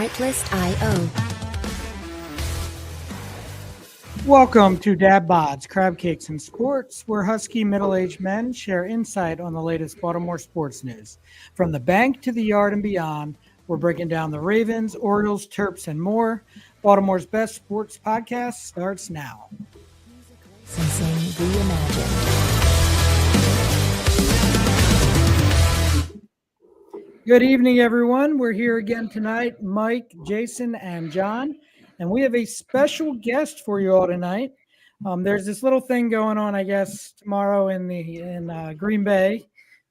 Artlist.io. Welcome to Dad Bods, Crab Cakes and Sports, where husky middle-aged men share insight on the latest Baltimore sports news. From the bank to the yard and beyond, we're breaking down the Ravens, Orioles, Terps, and more. Baltimore's best sports podcast starts now. Licensing reimagined. Good evening, everyone. We're here again tonight, Mike, Jason, and John. And we have a special guest for you all tonight. There's this little thing going on, I guess, tomorrow in Green Bay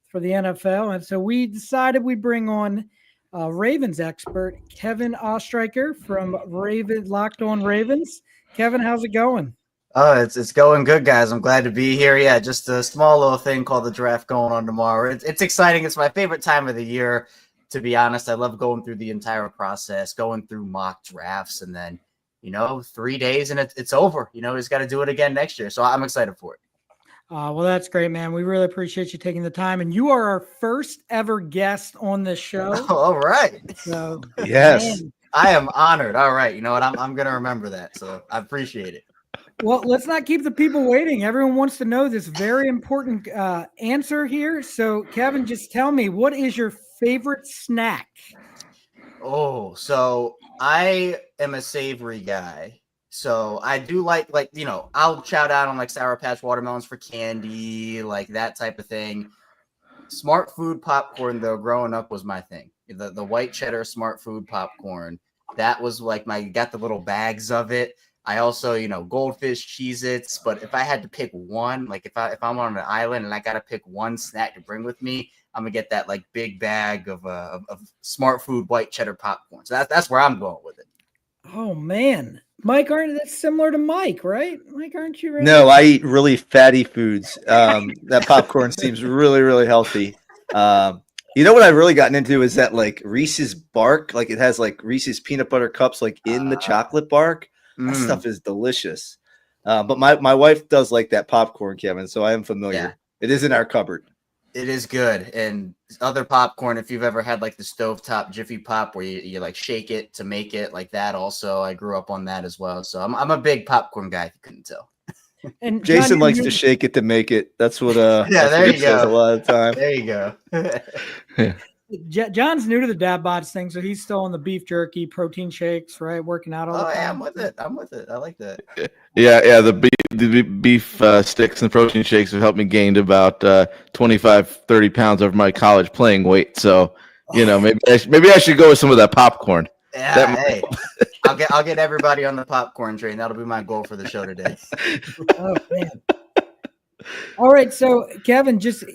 for the NFL. And so we decided we'd bring on Ravens expert, Kevin Oestreicher from Locked On Ravens. Kevin, how's it going? Oh, it's going good, guys. I'm glad to be here. Yeah, just a small little thing called the draft going on tomorrow. It's exciting. It's my favorite time of the year. To be honest, I love going through the entire process, going through mock drafts, and then, 3 days and it's over. He's got to do it again next year. So I'm excited for it. Well, that's great, man. We really appreciate you taking the time. And you are our first ever guest on this show. All right. So, yes. Man. I am honored. All right. You know what? I'm going to remember that. So I appreciate it. Well, let's not keep the people waiting. Everyone wants to know this very important answer here. So, Kevin, just tell me, what is your favorite snack? Oh, so I am a savory guy. So I do like, I'll shout out on like Sour Patch watermelons for candy, like that type of thing. Smart food popcorn, though, growing up was my thing. The white cheddar smart food popcorn. That was like got the little bags of it. I also, Goldfish Cheez-Its, but if I had to pick one, like if I'm on an island and I got to pick one snack to bring with me, I'm gonna get that like big bag of smart food white cheddar popcorn. So that's where I'm going with it. Oh man, Mike, that's similar to Mike, right? Mike, aren't you? Really? No, I eat really fatty foods. That popcorn seems really, really healthy. You know what I've really gotten into is that like Reese's bark, like it has like Reese's peanut butter cups like in the chocolate bark. That stuff is delicious. But my wife does like that popcorn, Kevin, so I am familiar. Yeah. It is in our cupboard. It is good. And other popcorn, if you've ever had like the stovetop Jiffy Pop where you like shake it to make it like that also, I grew up on that as well. So I'm a big popcorn guy, if you couldn't tell. And Jason likes to shake it to make it. That's what yeah, there you go. A lot of the time. There you go. Yeah. John's new to the Dad Bods thing, so he's still on the beef jerky, protein shakes, right? Working out all the time. Yeah, I'm with it. I like that. Yeah. The beef sticks and protein shakes have helped me gain about 25, 30 pounds of my college playing weight. So, maybe I should go with some of that popcorn. Yeah, hey, I'll get everybody on the popcorn train. That'll be my goal for the show today. Oh man! All right, so Kevin, just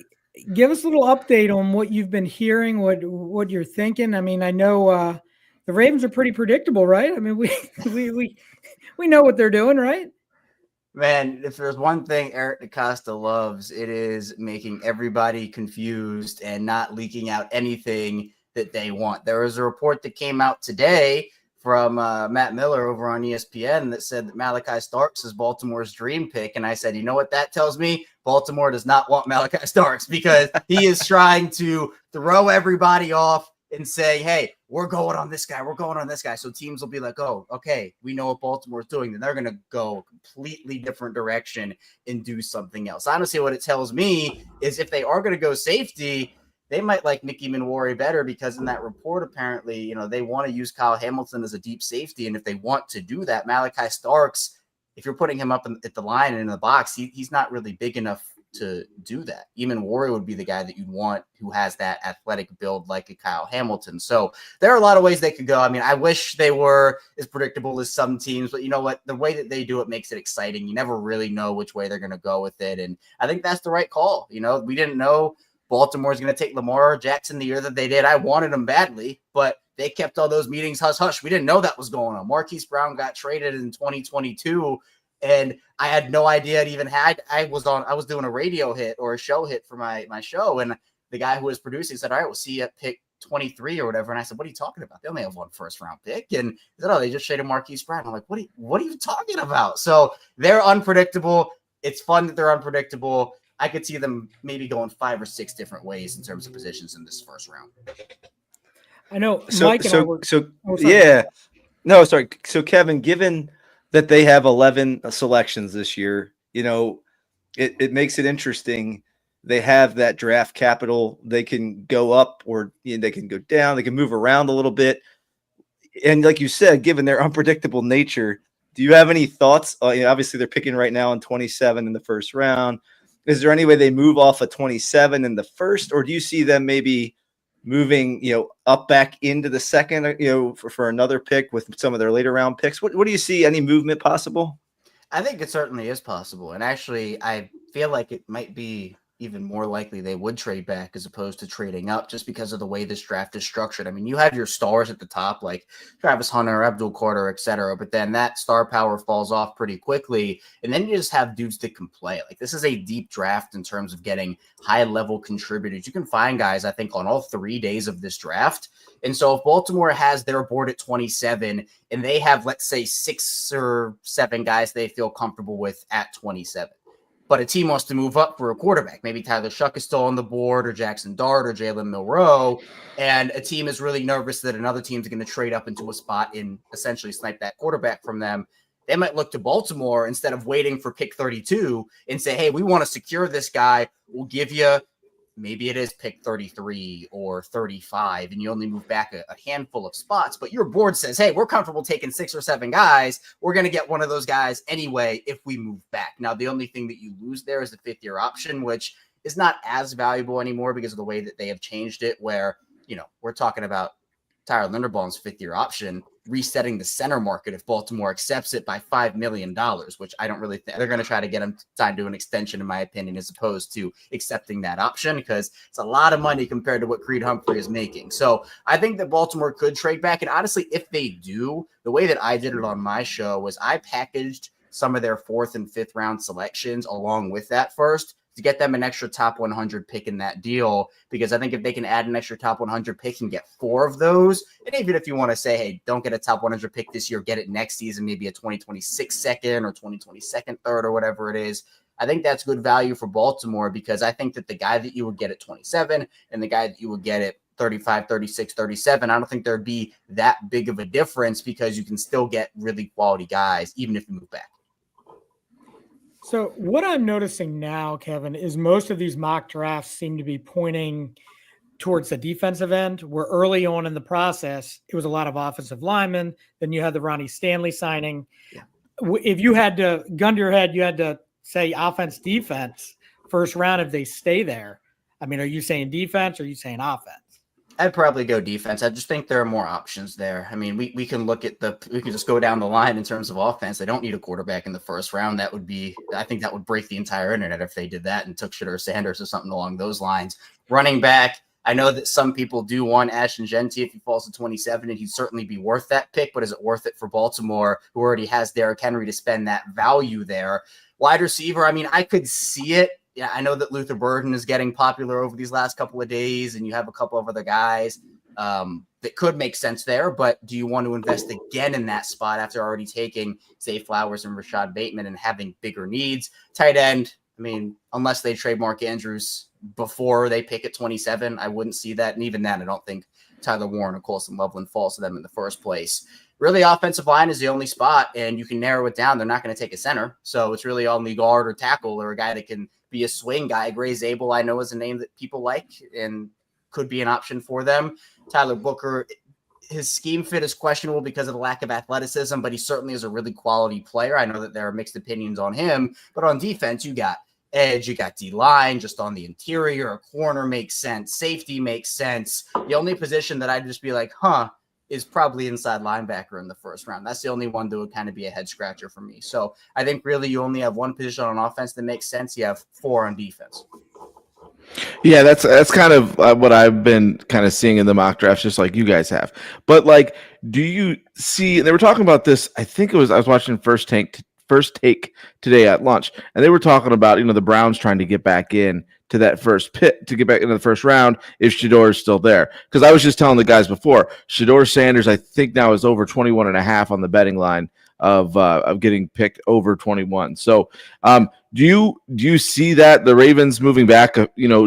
give us a little update on what you've been hearing, what you're thinking. I mean, I know the Ravens are pretty predictable, right? I mean, we know what they're doing, right? Man, if there's one thing Eric DaCosta loves, it is making everybody confused and not leaking out anything that they want. There was a report that came out today from Matt Miller over on ESPN that said that Malachi Starks is Baltimore's dream pick. And I said, you know what that tells me? Baltimore does not want Malachi Starks because he is trying to throw everybody off and say, hey, we're going on this guy. We're going on this guy. So teams will be like, oh, okay, we know what Baltimore's doing. Then they're going to go a completely different direction and do something else. Honestly, what it tells me is if they are going to go safety, they might like Nicky Manwari better because in that report, apparently, they want to use Kyle Hamilton as a deep safety. And if they want to do that, Malachi Starks, if you're putting him up at the line and in the box, he's not really big enough to do that. Eamon Warrior would be the guy that you'd want who has that athletic build like a Kyle Hamilton. So there are a lot of ways they could go. I mean, I wish they were as predictable as some teams, but you know what? The way that they do it makes it exciting. You never really know which way they're going to go with it. And I think that's the right call. We didn't know Baltimore's going to take Lamar Jackson the year that they did. I wanted him badly, but they kept all those meetings hush. We didn't know that was going on. Marquise Brown got traded in 2022. And I had no idea it even had. I was doing a radio hit or a show hit for my show, and the guy who was producing said, "All right, we'll see you at pick 23 or whatever." And I said, "What are you talking about? They only have one first round pick." And he said, "Oh, they just traded Marquise Brown." I'm like, "What are you talking about?" So they're unpredictable. It's fun that they're unpredictable. I could see them maybe going 5 or 6 different ways in terms of positions in this first round. I know So Mike and I so were. so Oh, sorry. yeah. No, sorry. So Kevin, given that they have 11 selections this year, it makes it interesting. They have that draft capital. They can go up or they can go down. They can move around a little bit. And like you said, given their unpredictable nature, do you have any thoughts? Obviously, they're picking right now in 27 in the first round. Is there any way they move off of 27 in the first, or do you see them maybe moving, up back into the second, for another pick with some of their later round picks? What do you see? Any movement possible? I think it certainly is possible. And actually, I feel like it might be even more likely they would trade back as opposed to trading up just because of the way this draft is structured. I mean, you have your stars at the top, like Travis Hunter, Abdul Carter, et cetera, but then that star power falls off pretty quickly. And then you just have dudes that can play. Like, this is a deep draft in terms of getting high level contributors. You can find guys, I think, on all 3 days of this draft. And so if Baltimore has their board at 27 and they have, let's say, 6 or 7 guys they feel comfortable with at 27, but a team wants to move up for a quarterback, maybe Tyler Shuck is still on the board, or Jackson Dart, or Jalen Milroe, and a team is really nervous that another team's going to trade up into a spot and essentially snipe that quarterback from them, they might look to Baltimore instead of waiting for pick 32 and say, hey, we want to secure this guy. We'll give you, maybe it is pick 33 or 35, and you only move back a handful of spots, but your board says, hey, we're comfortable taking 6 or 7 guys. We're going to get one of those guys anyway if we move back. Now, the only thing that you lose there is the 5th-year option, which is not as valuable anymore because of the way that they have changed it, where, we're talking about Tyler Linderbaum's 5th-year option resetting the center market if Baltimore accepts it by $5 million, which I don't really think they're going to try to get him signed to an extension, in my opinion, as opposed to accepting that option, because it's a lot of money compared to what Creed Humphrey is making. So I think that Baltimore could trade back. And honestly, if they do, the way that I did it on my show was I packaged some of their 4th and 5th round selections along with that first, to get them an extra top 100 pick in that deal, because I think if they can add an extra top 100 pick and get 4 of those, and even if you want to say, hey, don't get a top 100 pick this year, get it next season, maybe a 2026 second or 2022 third or whatever it is, I think that's good value for Baltimore, because I think that the guy that you would get at 27 and the guy that you would get at 35, 36, 37, I don't think there'd be that big of a difference, because you can still get really quality guys even if you move back. So what I'm noticing now, Kevin, is most of these mock drafts seem to be pointing towards the defensive end, where early on in the process, it was a lot of offensive linemen. Then you had the Ronnie Stanley signing. Yeah. If you had to gun to your head, you had to say offense, defense, first round if they stay there. I mean, are you saying defense or are you saying offense? I'd probably go defense. I just think there are more options there. I mean, we can look at we can just go down the line in terms of offense. They don't need a quarterback in the first round. I think that would break the entire internet if they did that and took Shedeur Sanders or something along those lines. Running back, I know that some people do want Ashton Genty if he falls to 27, and he'd certainly be worth that pick, but is it worth it for Baltimore, who already has Derrick Henry, to spend that value there? Wide receiver, I mean, I could see it. Yeah, I know that Luther Burden is getting popular over these last couple of days, and you have a couple of other guys that could make sense there, but do you want to invest again in that spot after already taking Zay Flowers and Rashad Bateman and having bigger needs? Tight end, I mean, unless they trade Mark Andrews before they pick at 27, I wouldn't see that. And even then, I don't think Tyler Warren or Colson Loveland falls to them in the first place. Really, offensive line is the only spot, and you can narrow it down. They're not going to take a center, so it's really only guard or tackle or a guy that can be a swing guy. Gray Zabel, I know, is a name that people like and could be an option for them. Tyler Booker, his scheme fit is questionable because of the lack of athleticism, but he certainly is a really quality player. I know that there are mixed opinions on him, but on defense, you got edge, you got D-line, just on the interior, a corner makes sense, safety makes sense. The only position that I'd just be like, is probably inside linebacker in the first round. That's the only one that would kind of be a head scratcher for me. So I think really you only have one position on offense that makes sense. You have 4 on defense. Yeah, that's kind of what I've been kind of seeing in the mock drafts, just like you guys have. But like, do you see? They were talking about this. I was watching First Take today at lunch, and they were talking about the Browns trying to get back in to that first pit to get back into the first round if Shedeur is still there. Because I was just telling the guys before, Shedeur Sanders I think now is over 21.5 on the betting line. of getting picked over 21. So do you see that the Ravens moving back,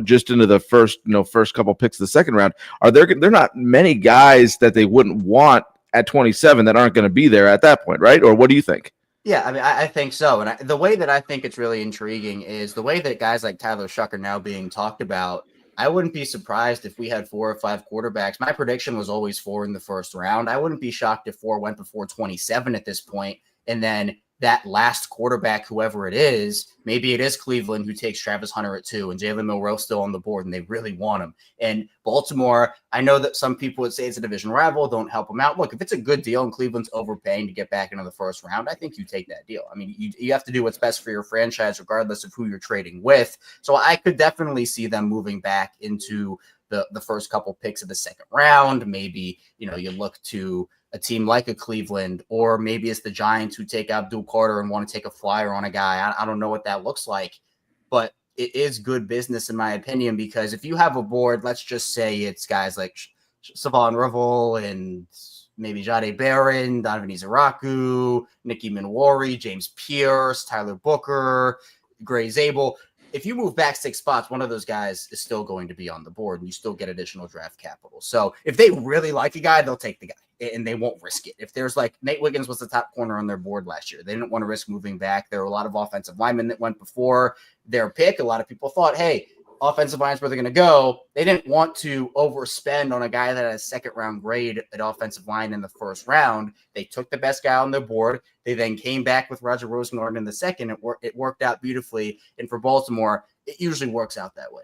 just into the first couple picks of the second round? Are there not many guys that they wouldn't want at 27 that aren't going to be there at that point, right? Or what do you think? Yeah, I mean, I think so. And the way that I think it's really intriguing is the way that guys like Tyler Shuck are now being talked about. I wouldn't be surprised if we had 4 or 5 quarterbacks. My prediction was always 4 in the first round. I wouldn't be shocked if 4 went before 27 at this point. And then that last quarterback, whoever it is, maybe it is Cleveland who takes Travis Hunter at 2 and Jalen Milroe still on the board and they really want him. And Baltimore, I know that some people would say it's a division rival, don't help them out. Look, if it's a good deal and Cleveland's overpaying to get back into the first round, I think you take that deal. I mean, you have to do what's best for your franchise regardless of who you're trading with. So I could definitely see them moving back into the first couple picks of the second round. Maybe, you look to a team like a Cleveland, or maybe it's the Giants who take Abdul Carter and want to take a flyer on a guy. I don't know what that looks like, but it is good business in my opinion, because if you have a board, let's just say it's guys like Savon Revel and maybe Jade Barron, Donovan Izaraku, Nicky Minwari, James Pierce, Tyler Booker, Gray Zabel. If you move back 6 spots, one of those guys is still going to be on the board and you still get additional draft capital. So if they really like a guy, they'll take the guy and they won't risk it. If there's like Nate Wiggins was the top corner on their board last year, they didn't want to risk moving back. There were a lot of offensive linemen that went before their pick. A lot of people thought, hey, offensive line's where they're going to go. They didn't want to overspend on a guy that had a second round grade at offensive line in the first round. They took the best guy on their board. They then came back with Roger Rosengarten in the second. It worked out beautifully. And for Baltimore, it usually works out that way.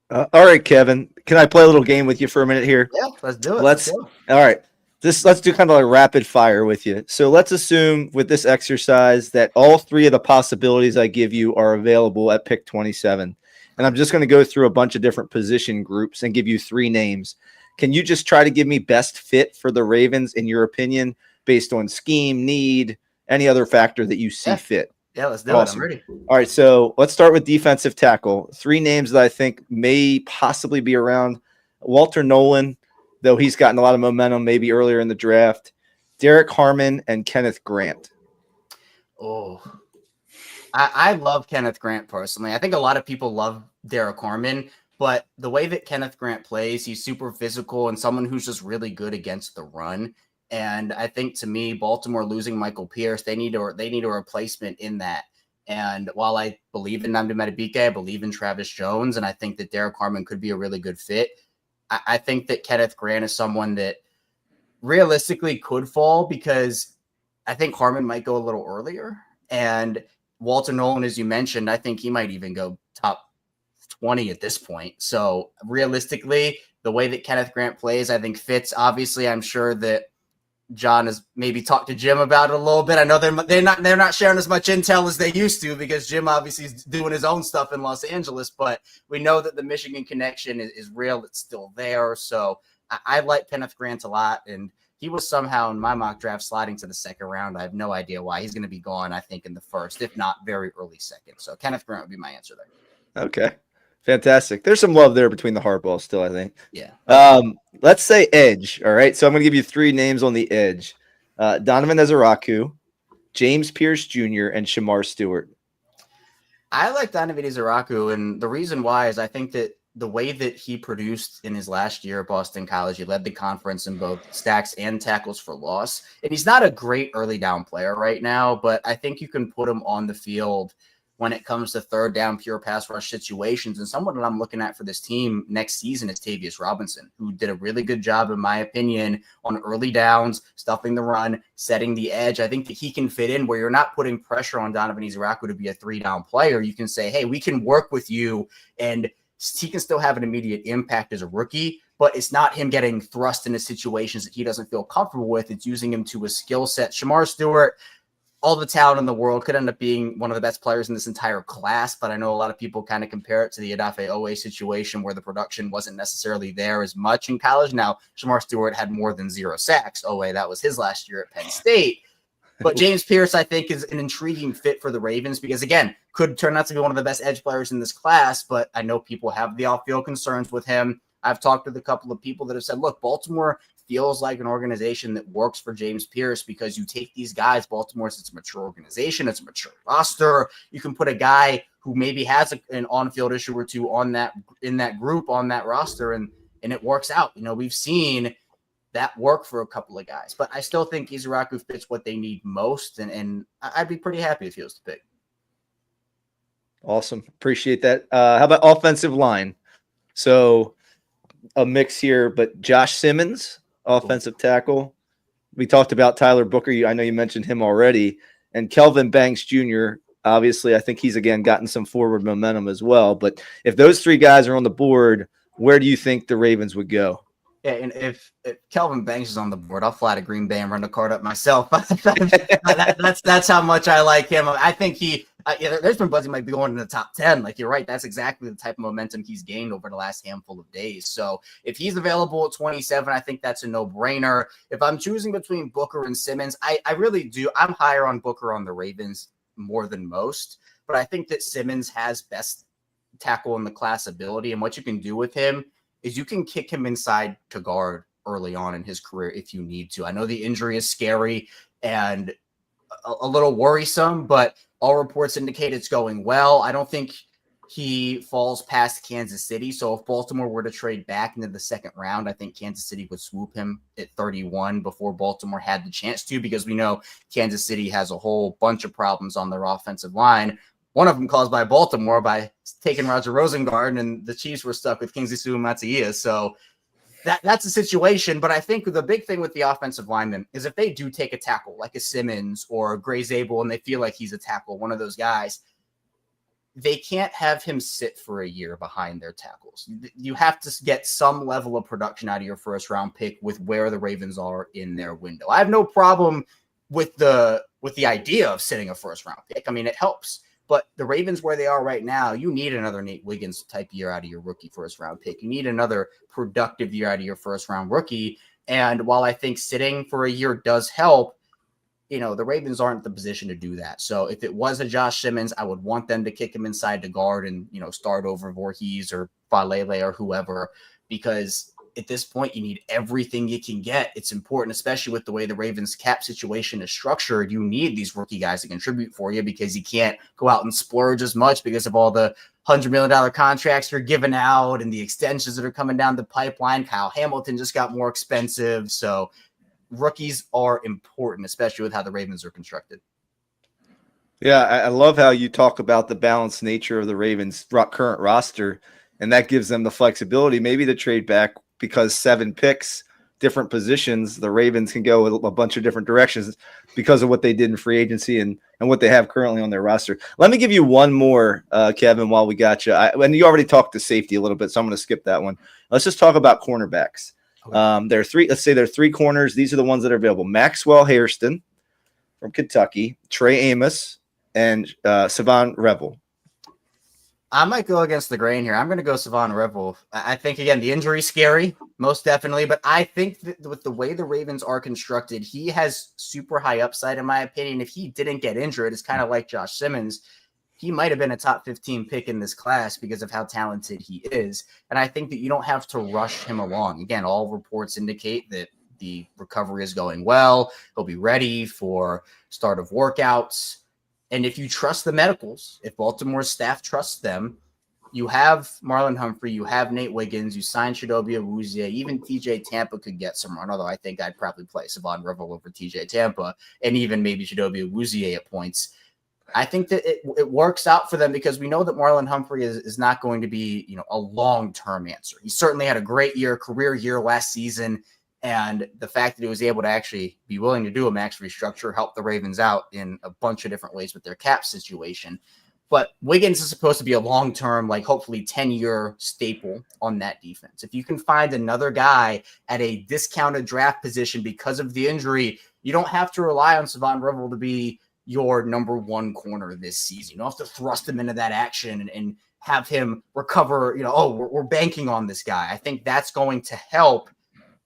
All right, Kevin, can I play a little game with you for a minute here? Yeah, let's do it. All right. Let's do kind of like rapid fire with you. So let's assume with this exercise that all 3 of the possibilities I give you are available at pick 27. And I'm just going to go through a bunch of different position groups and give you 3 names. Can you just try to give me best fit for the Ravens in your opinion, based on scheme, need, any other factor that you see fit? Yeah, let's do it. I'm ready. All right, so let's start with defensive tackle. 3 names that I think may possibly be around. Walter Nolan, though he's gotten a lot of momentum maybe earlier in the draft. Derek Harmon and Kenneth Grant. Oh, I love Kenneth Grant personally. I think a lot of people love Derek Harmon, but the way that Kenneth Grant plays, he's super physical and someone who's just really good against the run. And I think to me, Baltimore losing Michael Pierce, they need a replacement in that. And while I believe in Nnamdi Madubuike, I believe in Travis Jones, and I think that Derek Harmon could be a really good fit. I think that Kenneth Grant is someone that realistically could fall, because I think Harmon might go a little earlier. And Walter Nolan, as you mentioned, I think he might even go top 20 at this point. So realistically, the way that Kenneth Grant plays, I think fits. Obviously, I'm sure that John has maybe talked to Jim about it a little bit. I know they're not sharing as much intel as they used to, because Jim obviously is doing his own stuff in Los Angeles, but we know that the Michigan connection is real. It's still there. So I like Kenneth Grant a lot, and he was somehow in my mock draft sliding to the second round. I have no idea why. He's going to be gone, I think, in the first, if not very early second. So Kenneth Grant would be my answer there. Okay. Fantastic. There's some love there between the hardballs still, I think. Yeah. Let's say edge. All right. So I'm going to give you 3 names on the edge. Donovan Izaraku, James Pierce Jr., and Shamar Stewart. I like Donovan Izaraku, and the reason why is I think that the way that he produced in his last year at Boston College, he led the conference in both sacks and tackles for loss. And he's not a great early down player right now, but I think you can put him on the field when it comes to third down, pure pass rush situations. And someone that I'm looking at for this team next season is Tavius Robinson, who did a really good job, in my opinion, on early downs, stuffing the run, setting the edge. I think that he can fit in where you're not putting pressure on Donovan Izaraku to be a 3-down player. You can say, hey, we can work with you, and he can still have an immediate impact as a rookie, but it's not him getting thrust into situations that he doesn't feel comfortable with. It's using him to a skill set. Shamar Stewart, all the talent in the world, could end up being one of the best players in this entire class, but I know a lot of people kind of compare it to the Odafe Owe situation where the production wasn't necessarily there as much in college. Now, Shamar Stewart had more than 0 sacks. Owe, that was his last year at Penn State. But James Pierce, I think, is an intriguing fit for the Ravens because, again, could turn out to be one of the best edge players in this class, but I know people have the off-field concerns with him. I've talked with a couple of people that have said, look, Baltimore feels like an organization that works for James Pierce because you take these guys. Baltimore's it's a mature organization, it's a mature roster. You can put a guy who maybe has an on-field issue or two on that in that group on that roster, and it works out. We've seen that work for a couple of guys, but I still think Izaraku fits what they need most, and I'd be pretty happy if he was the pick. Awesome. Appreciate that. How about offensive line? So a mix here, but Josh Simmons, offensive tackle. We talked about Tyler Booker. I know you mentioned him already. And Kelvin Banks Jr., obviously, I think he's, again, gotten some forward momentum as well. But if those three guys are on the board, where do you think the Ravens would go? Yeah, and if Kelvin Banks is on the board, I'll fly to Green Bay and run the card up myself. That's how much I like him. I think there's been buzz he might be going in the top 10. Like, you're right. That's exactly the type of momentum he's gained over the last handful of days. So if he's available at 27, I think that's a no-brainer. If I'm choosing between Booker and Simmons, I really do. I'm higher on Booker on the Ravens more than most, but I think that Simmons has best tackle in the class ability, and what you can do with him is you can kick him inside to guard early on in his career if you need to. I know the injury is scary and a little worrisome, but all reports indicate it's going well. I don't think he falls past Kansas City. So if Baltimore were to trade back into the second round, I think Kansas City would swoop him at 31 before Baltimore had the chance to, because we know Kansas City has a whole bunch of problems on their offensive line. One of them caused by Baltimore by taking Roger Rosengard, and the Chiefs were stuck with Kingsley Suamataia. So that's a situation. But I think the big thing with the offensive linemen is if they do take a tackle like a Simmons or a Gray Zabel and they feel like he's a tackle, one of those guys, they can't have him sit for a year behind their tackles. You have to get some level of production out of your first round pick with where the Ravens are in their window. I have no problem with the idea of sitting a first round pick. I mean, it helps. But the Ravens, where they are right now, you need another Nate Wiggins type year out of your rookie first round pick. You need another productive year out of your first round rookie. And while I think sitting for a year does help, the Ravens aren't in the position to do that. So if it was a Josh Simmons, I would want them to kick him inside to guard and, start over Voorhees or Falele or whoever, because at this point, you need everything you can get. It's important, especially with the way the Ravens cap situation is structured. You need these rookie guys to contribute for you because you can't go out and splurge as much because of all the $100 million contracts you're giving out and the extensions that are coming down the pipeline. Kyle Hamilton just got more expensive. So rookies are important, especially with how the Ravens are constructed. Yeah, I love how you talk about the balanced nature of the Ravens' current roster, and that gives them the flexibility maybe to trade back, because 7 picks, different positions, the Ravens can go a bunch of different directions because of what they did in free agency and what they have currently on their roster. Let me give you one more, Kevin, while we got you. And you already talked to safety a little bit, so I'm going to skip that one. Let's just talk about cornerbacks. Okay. There are 3 corners. These are the ones that are available. Maxwell Hairston from Kentucky, Trey Amos, and Savon Revel. I might go against the grain here. I'm going to go Savon Revel. I think, again, the injury's scary, most definitely. But I think that with the way the Ravens are constructed, he has super high upside, in my opinion. If he didn't get injured, it's kind of like Josh Simmons. He might have been a top 15 pick in this class because of how talented he is. And I think that you don't have to rush him along. Again, all reports indicate that the recovery is going well. He'll be ready for start of workouts. And if you trust the medicals, if Baltimore's staff trusts them, you have Marlon Humphrey, you have Nate Wiggins, you signed Chidobe Awuzie, even TJ Tampa could get some run, although I think I'd probably play Savon Revel over TJ Tampa, and even maybe Chidobe Awuzie at points. I think that it works out for them because we know that Marlon Humphrey is not going to be, a long-term answer. He certainly had a great career year last season. And the fact that he was able to actually be willing to do a max restructure helped the Ravens out in a bunch of different ways with their cap situation. But Wiggins is supposed to be a long-term, hopefully 10-year staple on that defense. If you can find another guy at a discounted draft position because of the injury, you don't have to rely on Savon Revel to be your number 1 corner this season. You don't have to thrust him into that action and have him recover, we're banking on this guy. I think that's going to help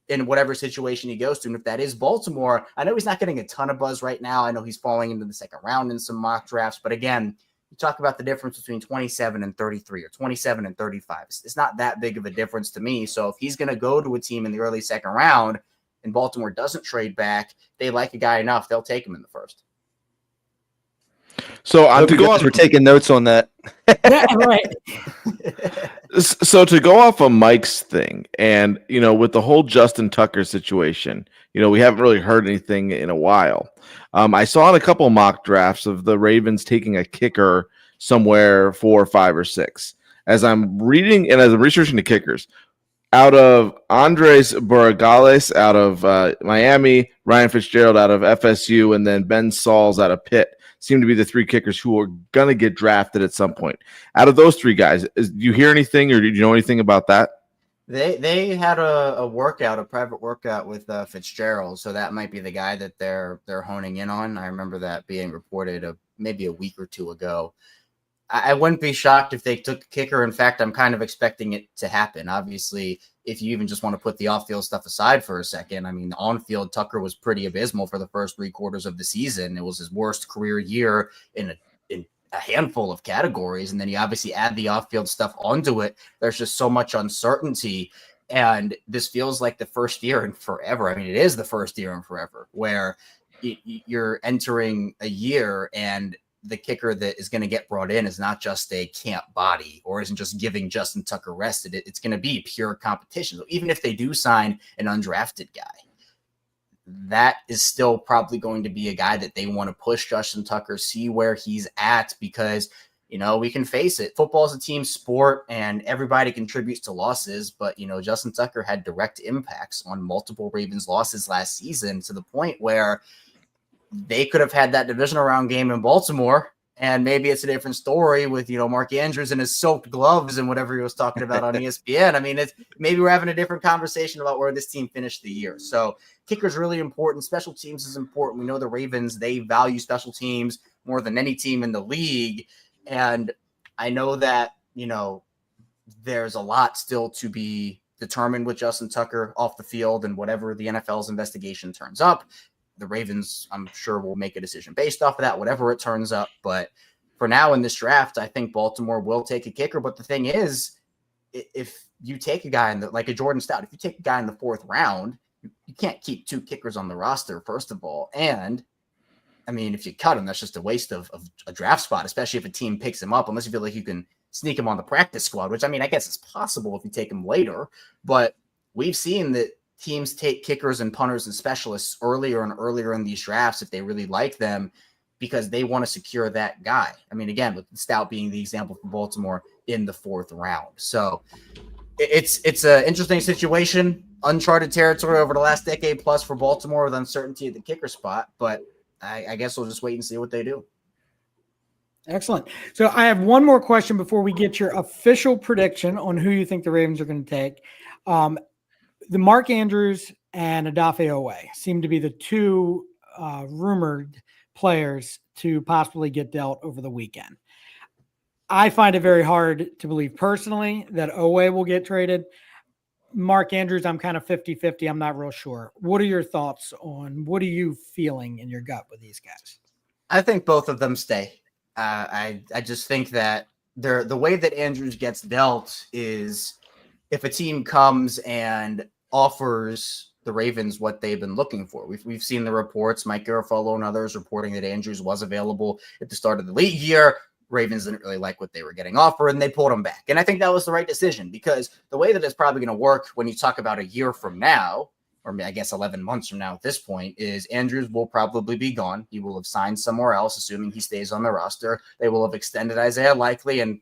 in whatever situation he goes to. And if that is Baltimore, I know he's not getting a ton of buzz right now. I know he's falling into the second round in some mock drafts, but again, you talk about the difference between 27 and 33 or 27 and 35. It's not that big of a difference to me. So if he's going to go to a team in the early second round, and Baltimore doesn't trade back, they like a guy enough, they'll take him in the first. So I hope to you go guys off, were taking notes on that. Yeah, right. so to go off of Mike's thing, and with the whole Justin Tucker situation, we haven't really heard anything in a while. I saw in a couple mock drafts of the Ravens taking a kicker somewhere 4, 5, or 6. As I'm reading and as I'm researching the kickers, out of Andres Borregales out of Miami, Ryan Fitzgerald out of FSU, and then Ben Sauls out of Pitt seem to be the 3 kickers who are going to get drafted at some point. Out of those 3 guys, do you hear anything or did you know anything about that? They had a private workout with Fitzgerald, so that might be the guy that they're honing in on. I remember that being reported maybe a week or 2 ago. I wouldn't be shocked if they took a kicker. In fact, I'm kind of expecting it to happen. Obviously, if you even just want to put the off-field stuff aside for a second, I mean, on-field, Tucker was pretty abysmal for the first 3 quarters of the season. It was his worst career year in a handful of categories. And then you obviously add the off-field stuff onto it. There's just so much uncertainty. And this feels like the first year in forever. I mean, it is the first year in forever where you're entering a year and the kicker that is going to get brought in is not just a camp body or isn't just giving Justin Tucker rested. It's going to be pure competition. So even if they do sign an undrafted guy, that is still probably going to be a guy that they want to push Justin Tucker, see where he's at, because, we can face it. Football is a team sport and everybody contributes to losses, but, Justin Tucker had direct impacts on multiple Ravens losses last season to the point where they could have had that divisional round game in Baltimore, and maybe it's a different story with, Mark Andrews and his soaked gloves and whatever he was talking about on ESPN. I mean, maybe we're having a different conversation about where this team finished the year. So kicker is really important. Special teams is important. We know the Ravens, they value special teams more than any team in the league. And I know that, there's a lot still to be determined with Justin Tucker off the field and whatever the NFL's investigation turns up. The Ravens, I'm sure, will make a decision based off of that, whatever it turns up. But for now in this draft, I think Baltimore will take a kicker. But the thing is, if you take a guy like a Jordan Stout, if you take a guy in the 4th round, you can't keep 2 kickers on the roster, first of all. And I mean, if you cut him, that's just a waste of a draft spot, especially if a team picks him up, unless you feel like you can sneak him on the practice squad, which, I mean, I guess it's possible if you take him later. But we've seen that teams take kickers and punters and specialists earlier and earlier in these drafts if they really like them, because they want to secure that guy. I mean, again, with Stout being the example for Baltimore in the 4th round. So it's an interesting situation, uncharted territory over the last decade plus for Baltimore with uncertainty at the kicker spot. But I guess we'll just wait and see what they do. Excellent. So I have one more question before we get your official prediction on who you think the Ravens are going to take. The Mark Andrews and Odafe Owe seem to be the 2 rumored players to possibly get dealt over the weekend. I find it very hard to believe personally that Owe will get traded. Mark Andrews, I'm kind of 50-50. I'm not real sure. What are your thoughts on, what are you feeling in your gut with these guys? I think both of them stay. I just think that the way that Andrews gets dealt is if a team comes and offers the Ravens what they've been looking for. We've seen the reports, Mike Garafolo and others reporting that Andrews was available at the start of the league year. Ravens didn't really like what they were getting offered, and they pulled him back. And I think that was the right decision, because the way that it's probably going to work when you talk about a year from now, or I guess 11 months from now at this point, is Andrews will probably be gone. He will have signed somewhere else, assuming he stays on the roster. They will have extended Isaiah Likely, and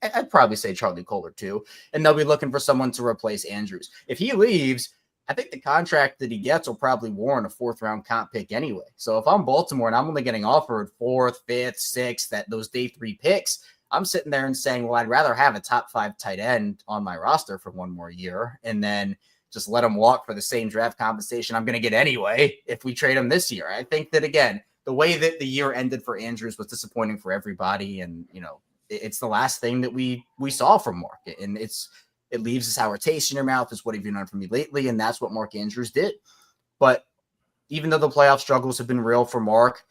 I'd probably say Charlie Kohler too, and they'll be looking for someone to replace Andrews. If he leaves, I think the contract that he gets will probably warrant a 4th round comp pick anyway. So if I'm Baltimore and I'm only getting offered 4th, 5th, 6th, those day 3 picks, I'm sitting there and saying, well, I'd rather have a top 5 tight end on my roster for 1 more year and then just let him walk for the same draft compensation I'm going to get anyway if we trade him this year. I think that, again, the way that the year ended for Andrews was disappointing for everybody. And, it's the last thing that we saw from Mark. And it leaves a sour taste in your mouth. Is what have you done for me lately? And that's what Mark Andrews did. But even though the playoff struggles have been real for Mark,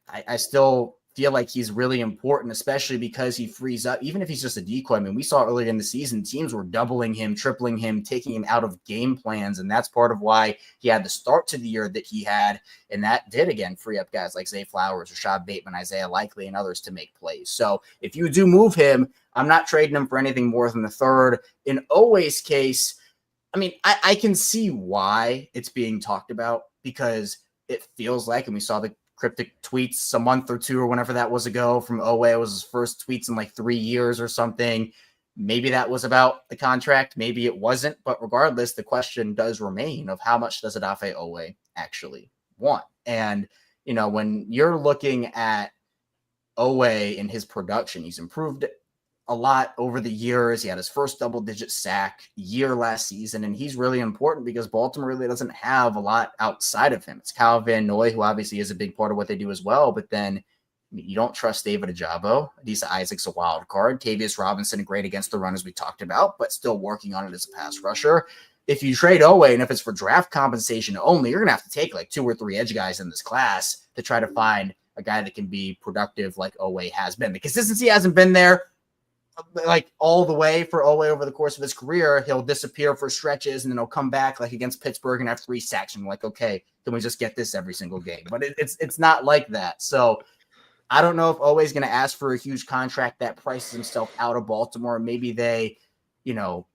I still feel like he's really important, especially because he frees up, even if he's just a decoy. I mean, we saw earlier in the season, teams were doubling him, tripling him, taking him out of game plans. And that's part of why he had the start to the year that he had. And that did, again, free up guys like Zay Flowers, Rashad Bateman, Isaiah Likely, and others to make plays. So if you do move him, I'm not trading him for anything more than the third. In Oweh's case, I mean, I can see why it's being talked about, because it feels like, and we saw the cryptic tweets a month or two or whenever that was ago from Oweh. It was his first tweets in like 3 years or something. Maybe that was about the contract. Maybe it wasn't. But regardless, the question does remain of how much does Odafe Oweh actually want? And, you know, when you're looking at Oweh and his production, he's improved a lot over the years. He had his first double-digit sack year last season, and he's really important because Baltimore really doesn't have a lot outside of him. It's Kyle Van Noy, who obviously is a big part of what they do as well, but then you don't trust David Ajabo. Adisa Isaac's a wild card. Tavius Robinson, great against the run, as we talked about, but still working on it as a pass rusher. If you trade Oweh, and if it's for draft compensation only, you're going to have to take like 2 or 3 edge guys in this class to try to find a guy that can be productive like Oweh has been. The consistency hasn't been there like all the way for Oweh over the course of his career. He'll disappear for stretches and then he'll come back like against Pittsburgh and have 3 sacks. And like, okay, can we just get this every single game? But it's not like that. So I don't know if Oweh's going to ask for a huge contract that prices himself out of Baltimore. Maybe they, you know,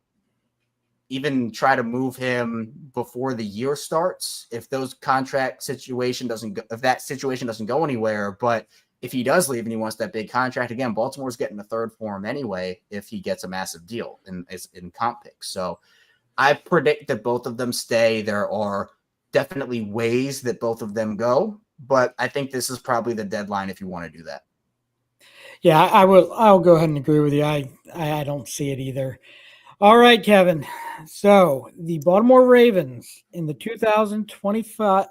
even try to move him before the year starts if those contract situation doesn't go, if that situation doesn't go anywhere. But if he does leave and he wants that big contract, again, Baltimore's getting a third for him anyway if he gets a massive deal in comp picks. So I predict that both of them stay. There are definitely ways that both of them go, but I think this is probably the deadline if you want to do that. Yeah, I'll go ahead and agree with you. I don't see it either. All right, Kevin. So the Baltimore Ravens in the 2025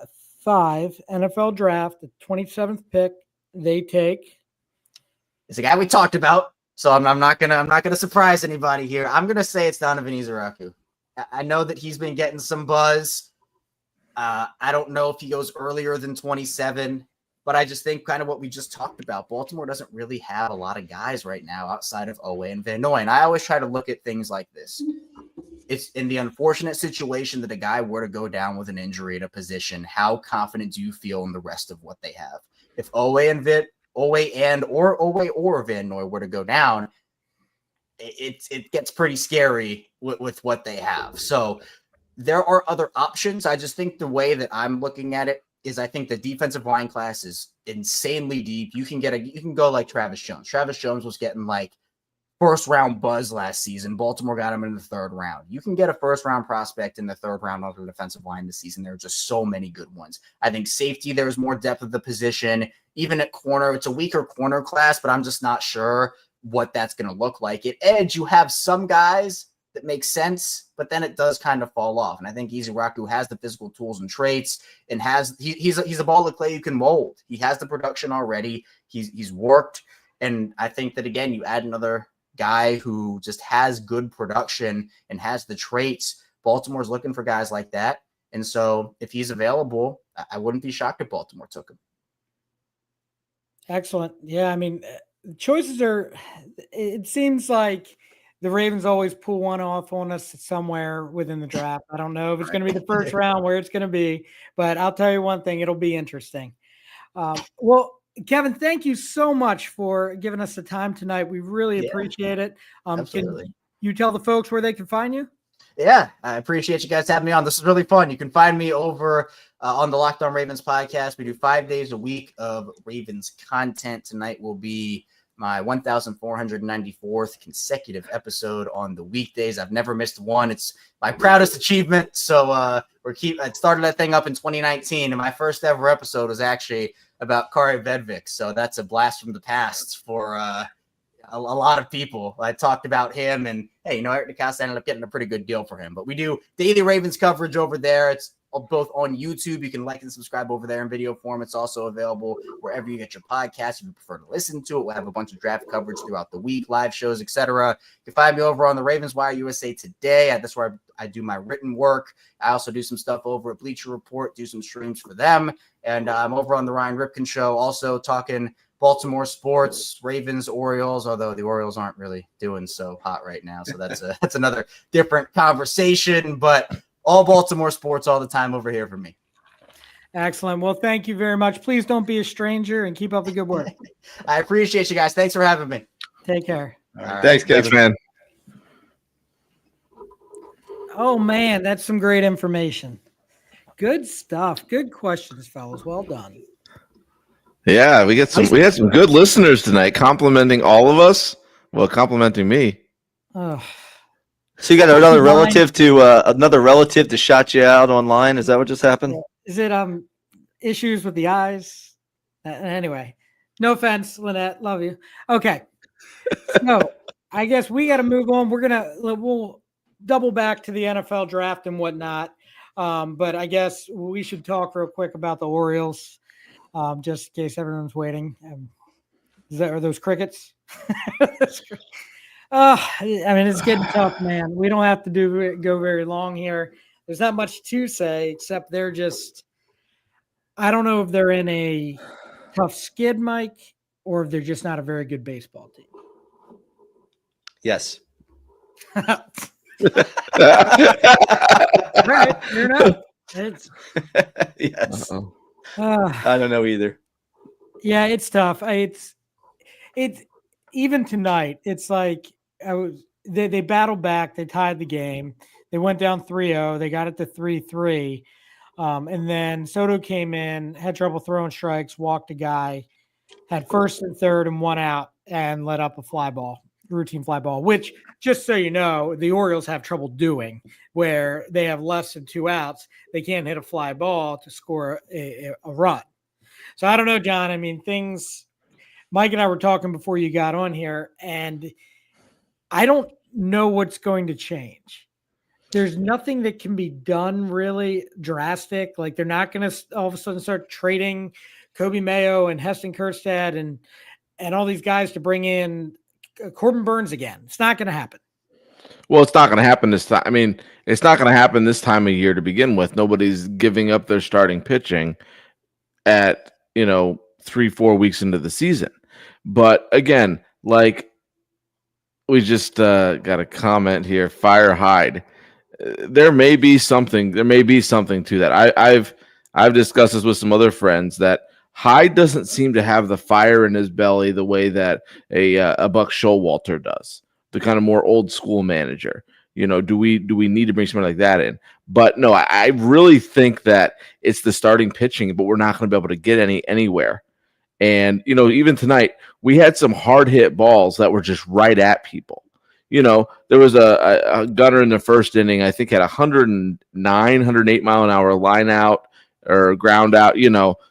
NFL draft, the 27th pick, they take. It's a guy we talked about, so I'm not gonna surprise anybody here. I'm gonna say it's Donovan Izaraku. I know that he's been getting some buzz. I don't know if he goes earlier than 27, but I just think kind of what we just talked about. Baltimore doesn't really have a lot of guys right now outside of Oweh and Van Noy. And I always try to look at things like this. It's in the unfortunate situation that a guy were to go down with an injury at a position, how confident do you feel in the rest of what they have? If Oweh or Van Noy were to go down, it gets pretty scary with what they have. So there are other options. I just think the way that I'm looking at it is I think the defensive line class is insanely deep. You can go like Travis Jones. Travis Jones was getting like first round buzz last season. Baltimore got him in the 3rd round. You can get a first round prospect in the 3rd round of the defensive line this season. There are just so many good ones. I think safety, there's more depth of the position. Even at corner, it's a weaker corner class, but I'm just not sure what that's going to look like. At edge, you have some guys that make sense, but then it does kind of fall off. And I think Izaraku has the physical tools and traits and he's a ball of clay you can mold. He has the production already. He's worked. And I think that, again, you add another guy who just has good production and has the traits. Baltimore's looking for guys like that. And so if he's available, I wouldn't be shocked if Baltimore took him. Excellent. Yeah, I mean, choices are, it seems like the Ravens always pull one off on us somewhere within the draft. I don't know if it's going to be the first round, where it's going to be, but I'll tell you one thing, it'll be interesting. Well, Kevin, thank you so much for giving us the time tonight. We really appreciate it. Absolutely. Can you tell the folks where they can find you? Yeah, I appreciate you guys having me on. This is really fun. You can find me over on the Locked On Ravens podcast. We do 5 days a week of Ravens content. Tonight will be my 1,494th consecutive episode on the weekdays. I've never missed one. It's my proudest achievement. So I started that thing up in 2019, and my first ever episode was actually about Kari Vedvik. So that's a blast from the past for a lot of people. I talked about him, and hey, Eric DeCosta ended up getting a pretty good deal for him. But we do daily Ravens coverage over there. It's both on YouTube. You can like and subscribe over there in video form. It's also available wherever you get your podcasts. If you prefer to listen to it, we'll have a bunch of draft coverage throughout the week, live shows, etc. You can find me over on the Ravens Wire USA Today. That's where I do my written work. I also do some stuff over at Bleacher Report, do some streams for them. And I'm over on the Ryan Ripken Show, also talking Baltimore sports, Ravens, Orioles, although the Orioles aren't really doing so hot right now. So that's another different conversation, but all Baltimore sports all the time over here for me. Excellent. Well, thank you very much. Please don't be a stranger and keep up the good work. I appreciate you guys. Thanks for having me. Take care. All right. Thanks, Kevin. Thanks, man. Oh, man, that's some great information. Good stuff. Good questions, fellas. Well done. Yeah, we had some good listeners tonight, complimenting all of us. Well, complimenting me. Oh, So you got another relative to shot you out online. Is that what just happened? is it issues with the eyes? Anyway, no offense, Lynette. Love you. Okay. So I guess we got to move on. We'll double back to the NFL draft and whatnot. But I guess we should talk real quick about the Orioles, just in case everyone's waiting. Are those crickets? I mean, it's getting tough, man. We don't have to go very long here. There's not much to say except they're just, I don't know if they're in a tough skid, Mike, or if they're just not a very good baseball team. Yes. Right, fair enough. It's, Yes. Uh-oh. I don't know either. yeah, it's tough. It's even tonight. It's like they battled back. They tied the game. They went down 3-0. They got it to 3-3. And then Soto came in, had trouble throwing strikes, walked a guy, had first and third and one out, and let up a routine fly ball, which, just so you know, the Orioles have trouble doing, where they have less than 2 outs. They can't hit a fly ball to score a run. So I don't know, John. I mean, Mike and I were talking before you got on here, and I don't know what's going to change. There's nothing that can be done really drastic. Like, they're not going to all of a sudden start trading Kobe Mayo and Heston Kjerstad and all these guys to bring in Corbin Burns again. It's not going to happen. Well, it's not going to happen this time. I mean, it's not going to happen this time of year to begin with. Nobody's giving up their starting pitching at, 3-4 weeks into the season. But again, like we just got a comment here, fire Hyde. There may be something to that. I've discussed this with some other friends that Hyde doesn't seem to have the fire in his belly the way that a Buck Showalter does, the kind of more old school manager. Do we need to bring somebody like that in? But no, I really think that it's the starting pitching, but we're not going to be able to get anywhere. And even tonight, we had some hard hit balls that were just right at people. There was a gunner in the first inning, I think, had 108 mile an hour line out or ground out,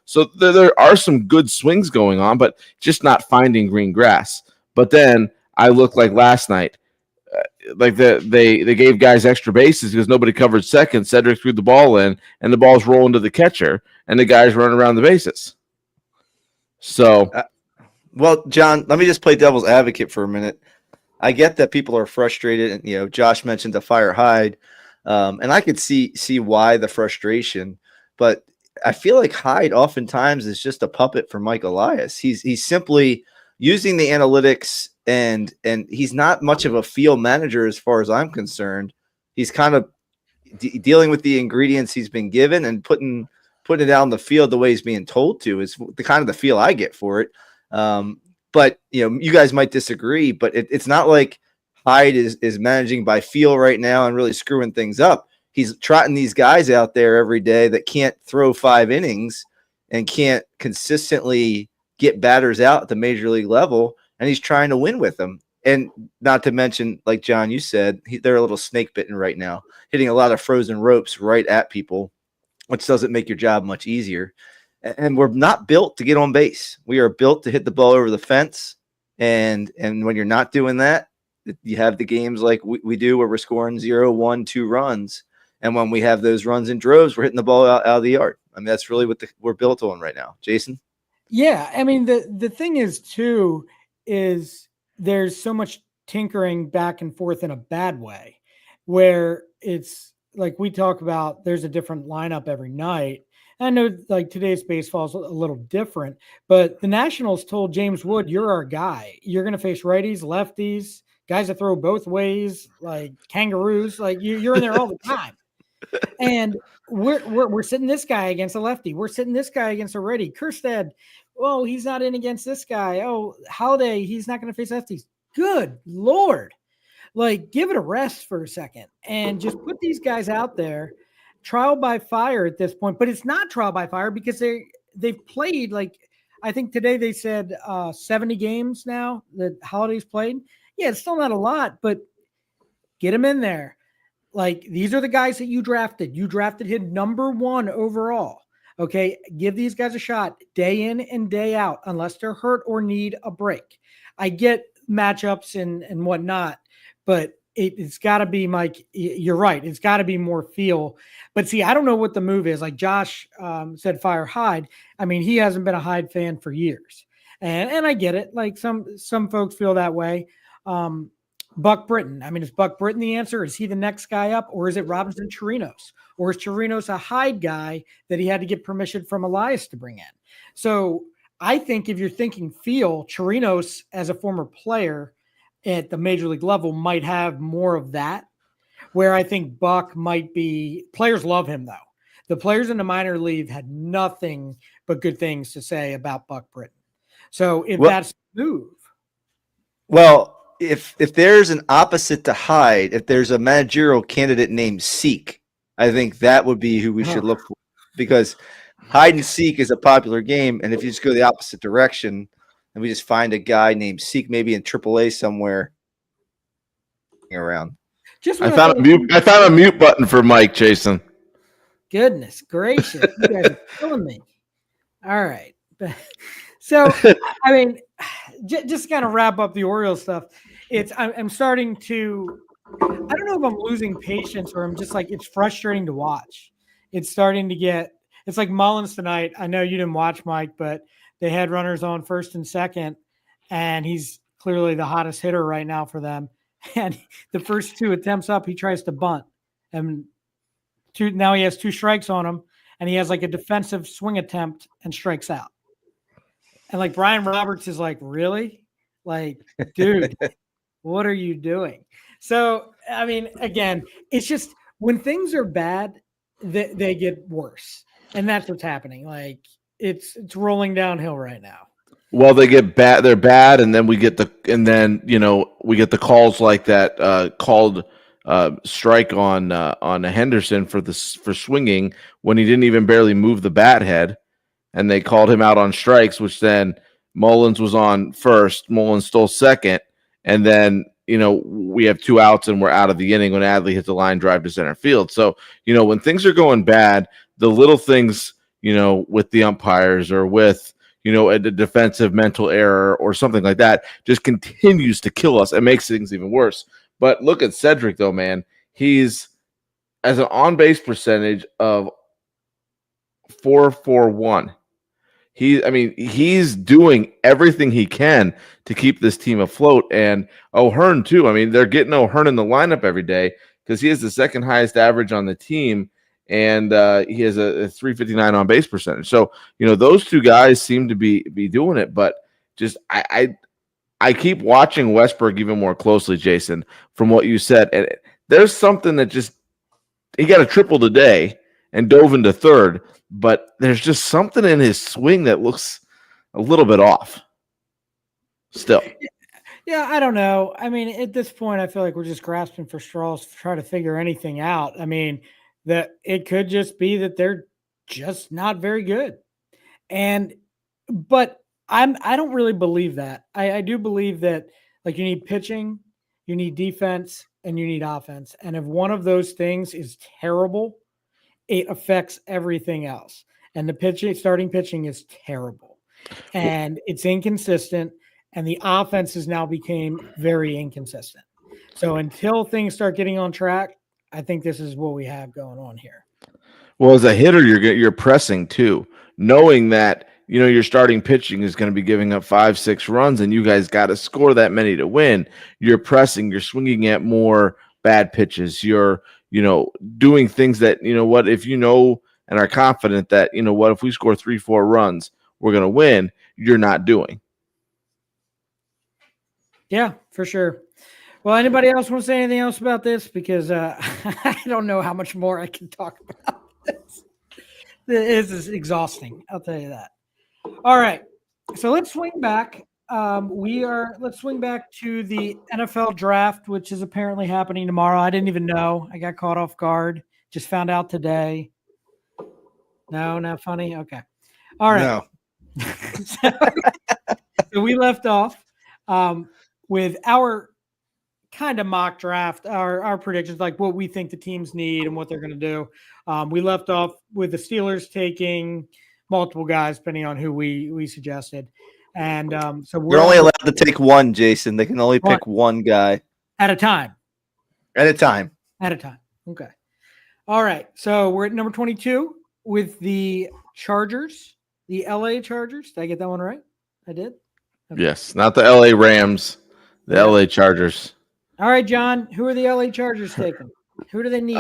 So there are some good swings going on, but just not finding green grass. But then I looked like last night, like they gave guys extra bases because nobody covered second. Cedric threw the ball in, and the ball's rolling to the catcher, and the guys running around the bases. So, well, John, let me just play devil's advocate for a minute. I get that people are frustrated, and Josh mentioned the fire Hyde, and I could see why the frustration, but I feel like Hyde oftentimes is just a puppet for Mike Elias. He's simply using the analytics, and he's not much of a field manager as far as I'm concerned. He's kind of dealing with the ingredients he's been given and putting it out on the field the way he's being told to is the kind of the feel I get for it. But you guys might disagree, but it's not like Hyde is managing by feel right now and really screwing things up. He's trotting these guys out there every day that can't throw 5 innings and can't consistently get batters out at the major league level, and he's trying to win with them. And not to mention, like John, you said, they're a little snake bitten right now, hitting a lot of frozen ropes right at people, which doesn't make your job much easier. And we're not built to get on base. We are built to hit the ball over the fence. And when you're not doing that, you have the games like we do where we're scoring 0, 1, 2 runs. And when we have those runs in droves, we're hitting the ball out of the yard. I mean, that's really what we're built on right now. Jason? Yeah. I mean, the thing is, too, is there's so much tinkering back and forth in a bad way where it's like we talk about there's a different lineup every night. I know like today's baseball is a little different, but the Nationals told James Wood, "You're our guy. You're going to face righties, lefties, guys that throw both ways, like kangaroos. Like you're in there all the time." And we're sitting this guy against a lefty. We're sitting this guy against a righty. Kerstead, oh, he's not in against this guy. Oh, Holiday, he's not going to face lefties. Good Lord. Like, give it a rest for a second and just put these guys out there. Trial by fire at this point, but it's not trial by fire because they've played, like, I think today they said 70 games now that Holiday's played. Yeah, it's still not a lot, but get him in there. Like, these are the guys that you drafted. You drafted him number 1 overall. Okay, give these guys a shot day in and day out, unless they're hurt or need a break. I get matchups and whatnot, but it's got to be, Mike, you're right. It's got to be more feel. But see, I don't know what the move is. Like Josh said, fire Hyde. I mean, he hasn't been a Hyde fan for years. And I get it. Like some folks feel that way. Buck Britton. I mean, is Buck Britton the answer? Is he the next guy up? Or is it Robinson Chirinos? Or is Chirinos a Hyde guy that he had to get permission from Elias to bring in? So I think if you're thinking feel, Chirinos as a former player at the major league level might have more of that, where I think Buck might be. Players love him, though. The players in the minor league had nothing but good things to say about Buck Britton. So if that's the move. Well, if there's an opposite to Hyde, if there's a managerial candidate named Seek, I think that would be who we should look for, because hide and seek is a popular game, and if you just go the opposite direction and we just find a guy named Seek maybe in AAA somewhere around. I found a mute button for Mike, Jason. Goodness gracious, you guys are killing me. All right. So, I mean, just kind of wrap up the Orioles stuff. I'm starting to, I don't know if I'm losing patience or I'm just like, it's frustrating to watch. It's starting to get, it's like Mullins tonight. I know you didn't watch, Mike, but they had runners on first and second, and he's clearly the hottest hitter right now for them. And the first 2 attempts up, he tries to bunt. And now he has 2 strikes on him, and he has like a defensive swing attempt and strikes out. And like Brian Roberts is like, really? Like, dude, what are you doing? So, I mean, again, it's just when things are bad, they get worse. And that's what's happening. Like it's rolling downhill right now. Well, they get bad. They're bad, and then we get the calls like that called strike on Henderson for swinging when he didn't even barely move the bat head, and they called him out on strikes, which then Mullins was on first, Mullins stole second, and then we have 2 outs and we're out of the inning when Adley hits a line drive to center field. So when things are going bad, the little things with the umpires or with a defensive mental error or something like that just continues to kill us and makes things even worse. But look at Cedric, though, man. He's as an on-base percentage of 4.41. He's doing everything he can to keep this team afloat. And O'Hearn, too. I mean, they're getting O'Hearn in the lineup every day because he has the second highest average on the team. And he has a 359 on base percentage. So, those 2 guys seem to be doing it. But just I keep watching Westberg even more closely, Jason, from what you said. And there's something that just he got a triple today and dove into third. But there's just something in his swing that looks a little bit off still. Yeah, I don't know. I mean, at this point, I feel like we're just grasping for straws to try to figure anything out. I mean, that it could just be that they're just not very good. But I don't really believe that. I do believe that like you need pitching, you need defense, and you need offense. And if one of those things is terrible, it affects everything else. And the starting pitching is terrible. And it's inconsistent. And the offense has now became very inconsistent. So until things start getting on track, I think this is what we have going on here. Well, as a hitter, you're pressing too, knowing that your starting pitching is going to be giving up 5-6 runs, and you guys got to score that many to win. You're pressing, you're swinging at more bad pitches. You're doing things that if and are confident that, you know what, if we score 3-4 runs, we're going to win, you're not doing. Yeah, for sure. Well, anybody else want to say anything else about this? Because I don't know how much more I can talk about this. This is exhausting. I'll tell you that. All right. So let's swing back. Let's swing back to the NFL draft, which is apparently happening tomorrow. I didn't even know. I got caught off guard. Just found out today. No, not funny. Okay. All right. No. So we left off with our kind of mock draft, our predictions, like what we think the teams need and what they're going to do. We left off with the Steelers taking multiple guys, depending on who we suggested. And so You're only allowed to take one, Jason. They can only pick one guy at a time. At a time. At a time. Okay. All right. So we're at number 22 with the Chargers, the LA Chargers. Did I get that one right? I did? Okay. Yes. Not the LA Rams, the LA Chargers. All right, John. Who are the LA Chargers taking? Who do they need?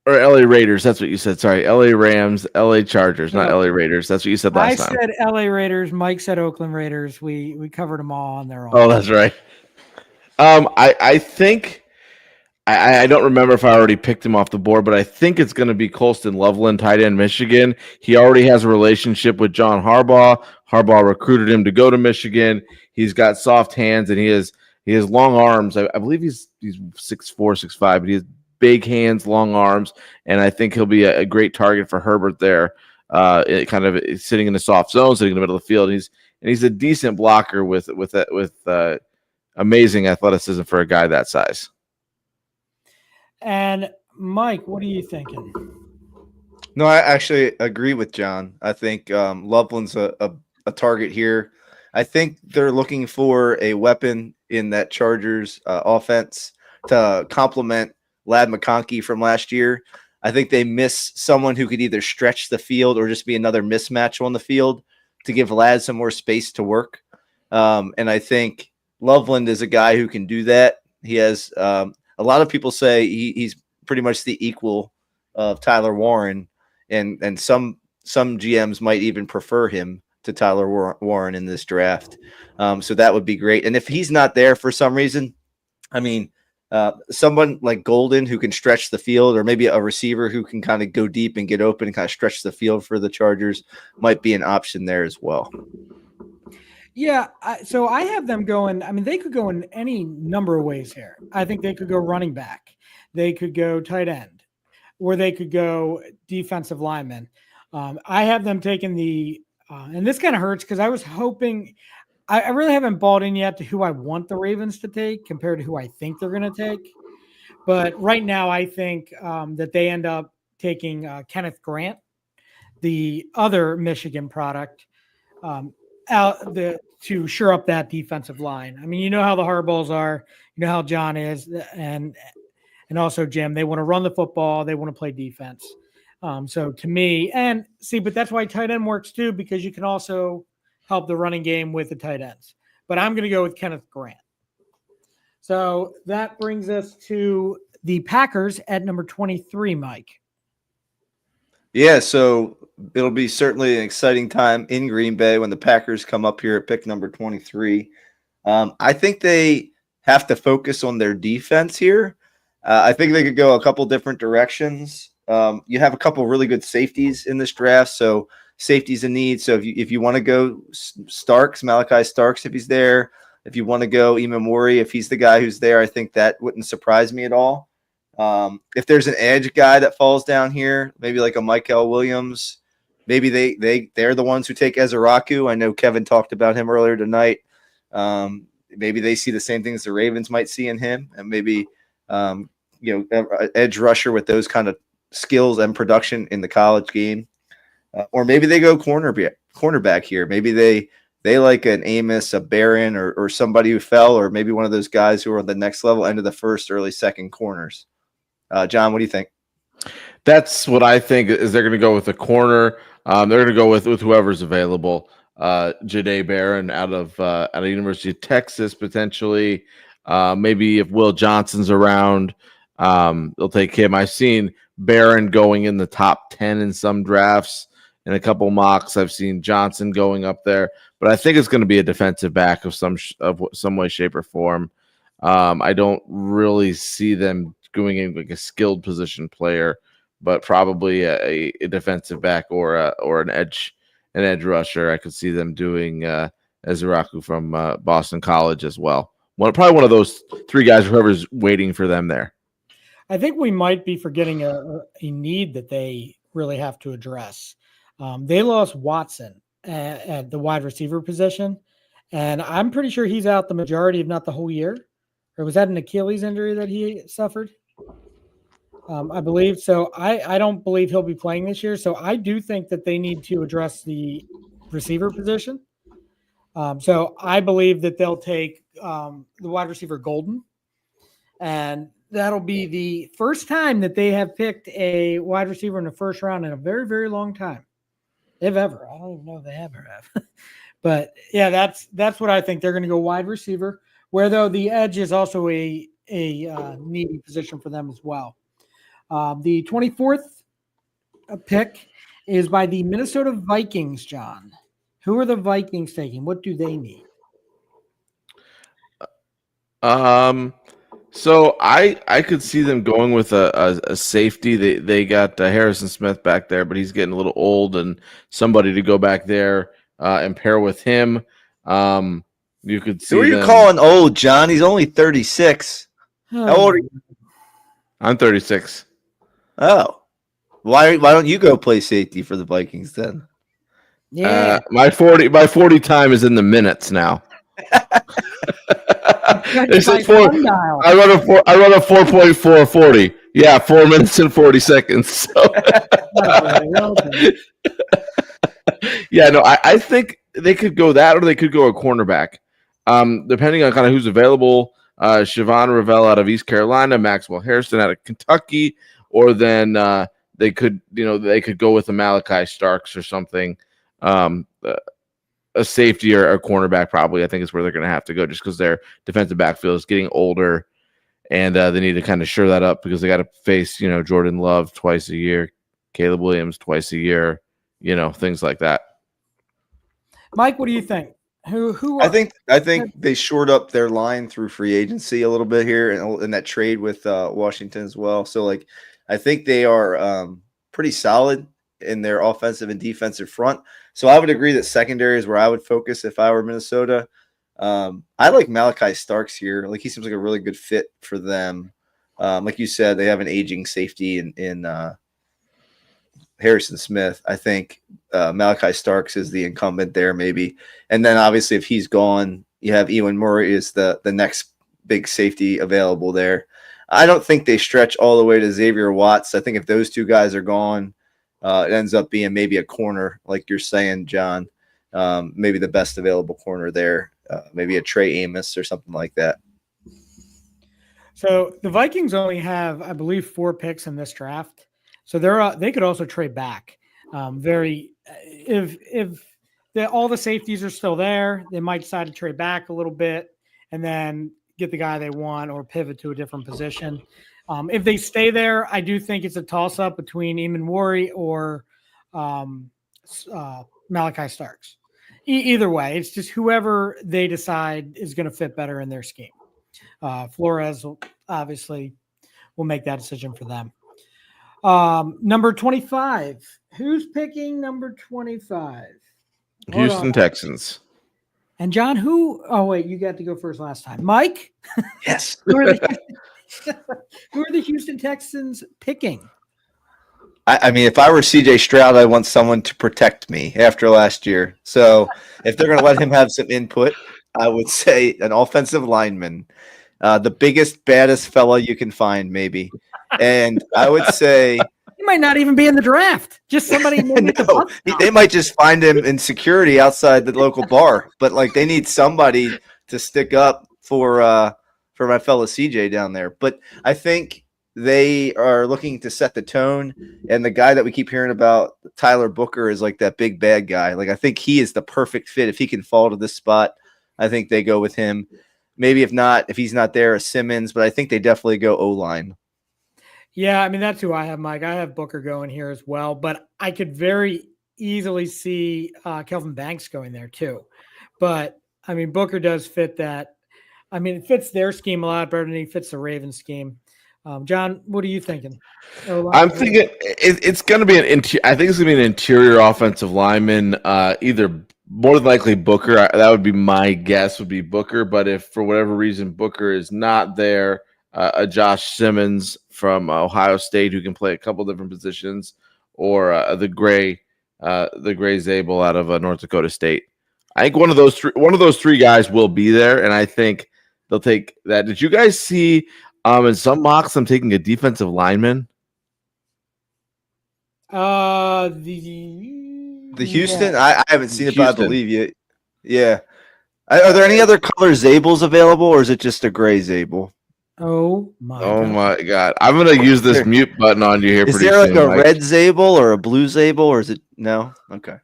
Or LA Raiders. That's what you said. Sorry. LA Rams, LA Chargers, not LA Raiders. That's what you said last time. I said LA Raiders. Mike said Oakland Raiders. We covered them all on their own. Oh, that's right. I think I don't remember if I already picked him off the board, but I think it's going to be Colston Loveland, tight end, Michigan. He already has a relationship with John Harbaugh. Harbaugh recruited him to go to Michigan. He's got soft hands and he has long arms. I believe he's 6'4", 6'5", but he has big hands, long arms, and I think he'll be a great target for Herbert there. Kind of sitting in the soft zone, sitting in the middle of the field. He's a decent blocker with amazing athleticism for a guy that size. And Mike, what are you thinking? No, I actually agree with John. I think Loveland's a target here. I think they're looking for a weapon in that Chargers offense to complement Ladd McConkey from last year. I think they miss someone who could either stretch the field or just be another mismatch on the field to give Ladd some more space to work. And I think Loveland is a guy who can do that. He has a lot of people say he's pretty much the equal of Tyler Warren, and some GMs might even prefer him to Tyler Warren in this draft. So that would be great. And if he's not there for some reason, I mean, someone like Golden who can stretch the field, or maybe a receiver who can kind of go deep and get open and kind of stretch the field for the Chargers might be an option there as well. Yeah, so I have them going. I mean, they could go in any number of ways here. I think they could go running back. They could go tight end, or they could go defensive lineman. I have them taking the and this kind of hurts because I was hoping – I really haven't bought in yet to who I want the Ravens to take compared to who I think they're going to take. But right now I think that they end up taking Kenneth Grant, the other Michigan product, to shore up that defensive line. I mean, you know how the Harbaughs are. You know how John is. And also Jim, they want to run the football. They want to play defense. So to me, and see, but that's why tight end works too, because you can also help the running game with the tight ends. But I'm going to go with Kenneth Grant. So that brings us to the Packers at number 23, Mike. Yeah, so it'll be certainly an exciting time in Green Bay when the Packers come up here at pick number 23. I think they have to focus on their defense here. I think they could go a couple different directions. You have a couple really good safeties in this draft, so safety's a need. So if you want to go Malachi Starks, if he's there, if you want to go Imamori, if he's the guy who's there, I think that wouldn't surprise me at all. If there's an edge guy that falls down here, maybe like a Michael Williams, maybe they're the ones who take Ezeraku. I know Kevin talked about him earlier tonight. Maybe they see the same things the Ravens might see in him, and maybe edge rusher with those kind of skills and production in the college game. Or maybe they go cornerback here. Maybe they like an Amos, a Barron, or somebody who fell, or maybe one of those guys who are on the next level, end of the first, early second corners. John, what do you think? That's what I think is they're going to go with a corner. They're going to go with whoever's available. Jahdae Barron out of University of Texas, potentially. Maybe if Will Johnson's around, they'll take him. I've seen Barron going in the top 10 in some drafts. In a couple mocks, I've seen Johnson going up there, but I think it's going to be a defensive back of some way, shape, or form. I don't really see them going in like a skilled position player, but probably a defensive back or an edge rusher. I could see them doing Ezraku from Boston College as well. Probably one of those three guys, whoever's waiting for them there. I think we might be forgetting a need that they really have to address. They lost Watson at the wide receiver position, and I'm pretty sure he's out the majority, if not the whole year. Or was that an Achilles injury that he suffered? I believe so. I don't believe he'll be playing this year. So I do think that they need to address the receiver position. So I believe that they'll take the wide receiver Golden, and that'll be the first time that they have picked a wide receiver in the first round in a very, very long time. If ever. I don't even know if they ever have. But yeah, that's what I think. They're going to go wide receiver, where though the edge is also a needy position for them as well. The 24th pick is by the Minnesota Vikings, John. Who are the Vikings taking? What do they need? So I could see them going with a safety. They got Harrison Smith back there, but he's getting a little old, and somebody to go back there and pair with him. You could see. Who are you calling old, John? He's only 36. How old are you? I'm 36. Oh, why don't you go play safety for the Vikings then? Yeah, my 40 time is in the minutes now. It says I run a 4.440. Yeah, 4 minutes and 40 seconds. So. Yeah, no, I think they could go that, or they could go a cornerback, depending on kind of who's available. Siobhan Ravel out of East Carolina, Maxwell Harrison out of Kentucky, or then they could go with a Malachi Starks or something. A safety or a cornerback probably, I think, is where they're going to have to go, just because their defensive backfield is getting older, and they need to kind of shore that up, because they got to face Jordan Love twice a year, Caleb Williams twice a year, things like that. Mike, what do you think? Who? I think they shored up their line through free agency a little bit here, and in that trade with Washington as well. So I think they are pretty solid in their offensive and defensive front. So I would agree that secondary is where I would focus if I were Minnesota. I like Malachi Starks here. He seems like a really good fit for them. Like you said, they have an aging safety in Harrison Smith. I think Malachi Starks is the incumbent there, maybe. And then obviously if he's gone, you have Ewan Murray is the next big safety available there. I don't think they stretch all the way to Xavier Watts. I think if those two guys are gone, it ends up being maybe a corner, like you're saying, John. Maybe the best available corner there. Maybe a Trey Amos or something like that. So the Vikings only have, I believe, 4 picks in this draft. So they could also trade back. If all the safeties are still there, they might decide to trade back a little bit and then get the guy they want or pivot to a different position. If they stay there, I do think it's a toss-up between Eamon Worry or Malachi Starks. Either way, it's just whoever they decide is going to fit better in their scheme. Flores obviously will make that decision for them. Number 25. Who's picking number 25? Houston Texans. And John, who? Oh, wait, you got to go first last time. Mike? Yes. Who are the Houston Texans picking? I mean, if I were CJ Stroud, I want someone to protect me after last year. So if they're going to let him have some input, I would say an offensive lineman, the biggest, baddest fella you can find, maybe. And I would say he might not even be in the draft. Just somebody. No, they might just find him in security outside the local bar. But they need somebody to stick up for my fellow CJ down there. But I think they are looking to set the tone, and the guy that we keep hearing about, Tyler Booker, is that big bad guy. I think he is the perfect fit. If he can fall to this spot, I think they go with him. Maybe if he's not there, a Simmons, but I think they definitely go O-line. Yeah, I mean, that's who I have, Mike. I have Booker going here as well, but I could very easily see Kelvin Banks going there too. But I mean, Booker does fit that. I mean, it fits their scheme a lot better than he fits the Ravens scheme. John, what are you thinking? I'm thinking it's going to be I think it's going to be an interior offensive lineman, either more than likely Booker. That would be my guess. Would be Booker. But if for whatever reason Booker is not there, a Josh Simmons from Ohio State who can play a couple different positions, or the Gray Zabel out of North Dakota State. I think one of those three guys will be there, and I think they'll take that. Did you guys see? In some mocks, I'm taking a defensive lineman. The Houston, yeah. I haven't seen it, but I Houston. believe you. Yeah. Are there any other color Zables available, or is it just a gray Zabel? Oh my! Oh God. my god! I'm gonna use this mute button on you here. Is pretty there like soon, a Mike. red Zabel or a blue Zabel, or is it no? Okay.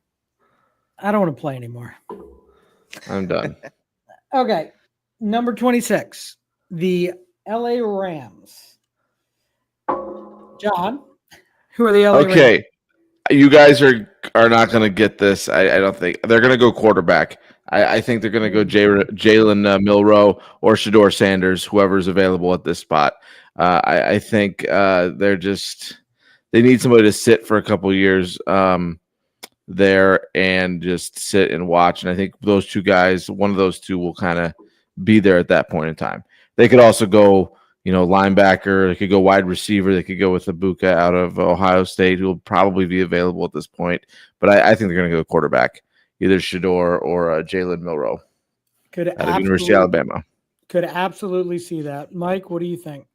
I don't want to play anymore. I'm done. Okay, number 26, the LA Rams. John, who are the LA Rams? Okay, you guys are not gonna get this. I don't think they're gonna go quarterback. I think they're gonna go Jalen Milroe or Shador Sanders, whoever's available at this spot. I think they need somebody to sit for a couple years there and just sit and watch. And I think those two guys, one of those two, will kind of be there at that point in time. They could also go, linebacker. They could go wide receiver. They could go with Ibuka out of Ohio State, who will probably be available at this point. But I think they're going to go quarterback, either Shador or Jalen Milroe Could out of University of Alabama. Could absolutely see that. Mike, what do you think?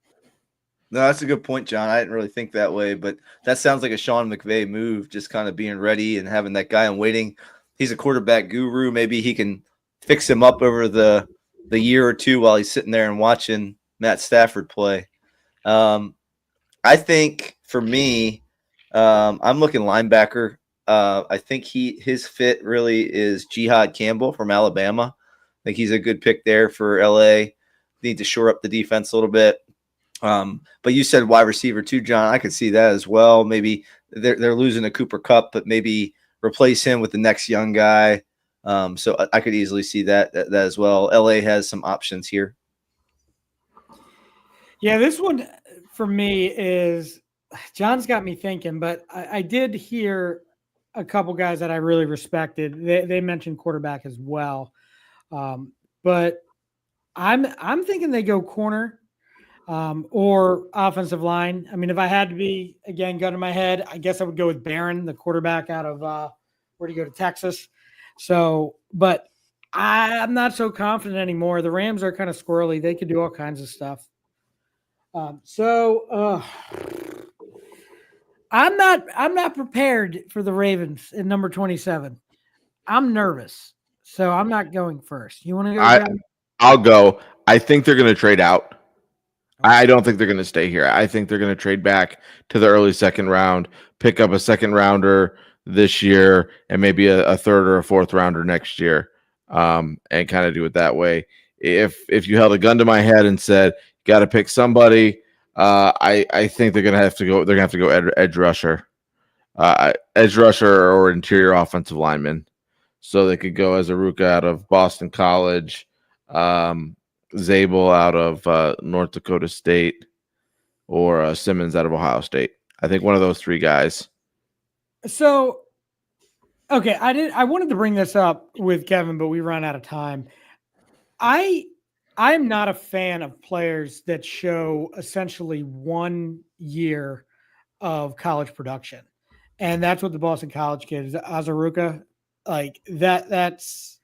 No, that's a good point, John. I didn't really think that way, but that sounds like a Sean McVay move, just kind of being ready and having that guy in waiting. He's a quarterback guru. Maybe he can fix him up over the year or two while he's sitting there and watching Matt Stafford play. I think for me, I'm looking linebacker. I think his fit really is Jihad Campbell from Alabama. I think he's a good pick there for LA. Need to shore up the defense a little bit. But you said wide receiver too, John. I could see that as well. Maybe they're losing a Cooper Kupp, but maybe replace him with the next young guy. So I could easily see that as well. LA has some options here. Yeah, this one for me is John's got me thinking, but I did hear a couple guys that I really respected. They mentioned quarterback as well, but I'm thinking they go corner. Or offensive line. I mean, if I had to be, again, gun to my head, I guess I would go with Barron, the quarterback out of where do you go to Texas? So, but I'm not so confident anymore. The Rams are kind of squirrely. They could do all kinds of stuff. I'm not prepared for the Ravens in number 27. I'm nervous, so I'm not going first. You want to go? John? I'll go. I think they're going to trade out. I don't think they're going to stay here. I think they're going to trade back to the early second round, pick up a second rounder this year, and maybe a third or a fourth rounder next year, and kind of do it that way. If you held a gun to my head and said, got to pick somebody, I think they're going to have to go. They're going to have to go edge rusher or interior offensive lineman. So they could go as Aruka out of Boston College, Zabel out of North Dakota State, or Simmons out of Ohio State. I think one of those three guys. So, okay, I wanted to bring this up with Kevin, but we run out of time. I'm not a fan of players that show essentially 1 year of college production. And that's what the Boston College kid is, Azaruka. Like that's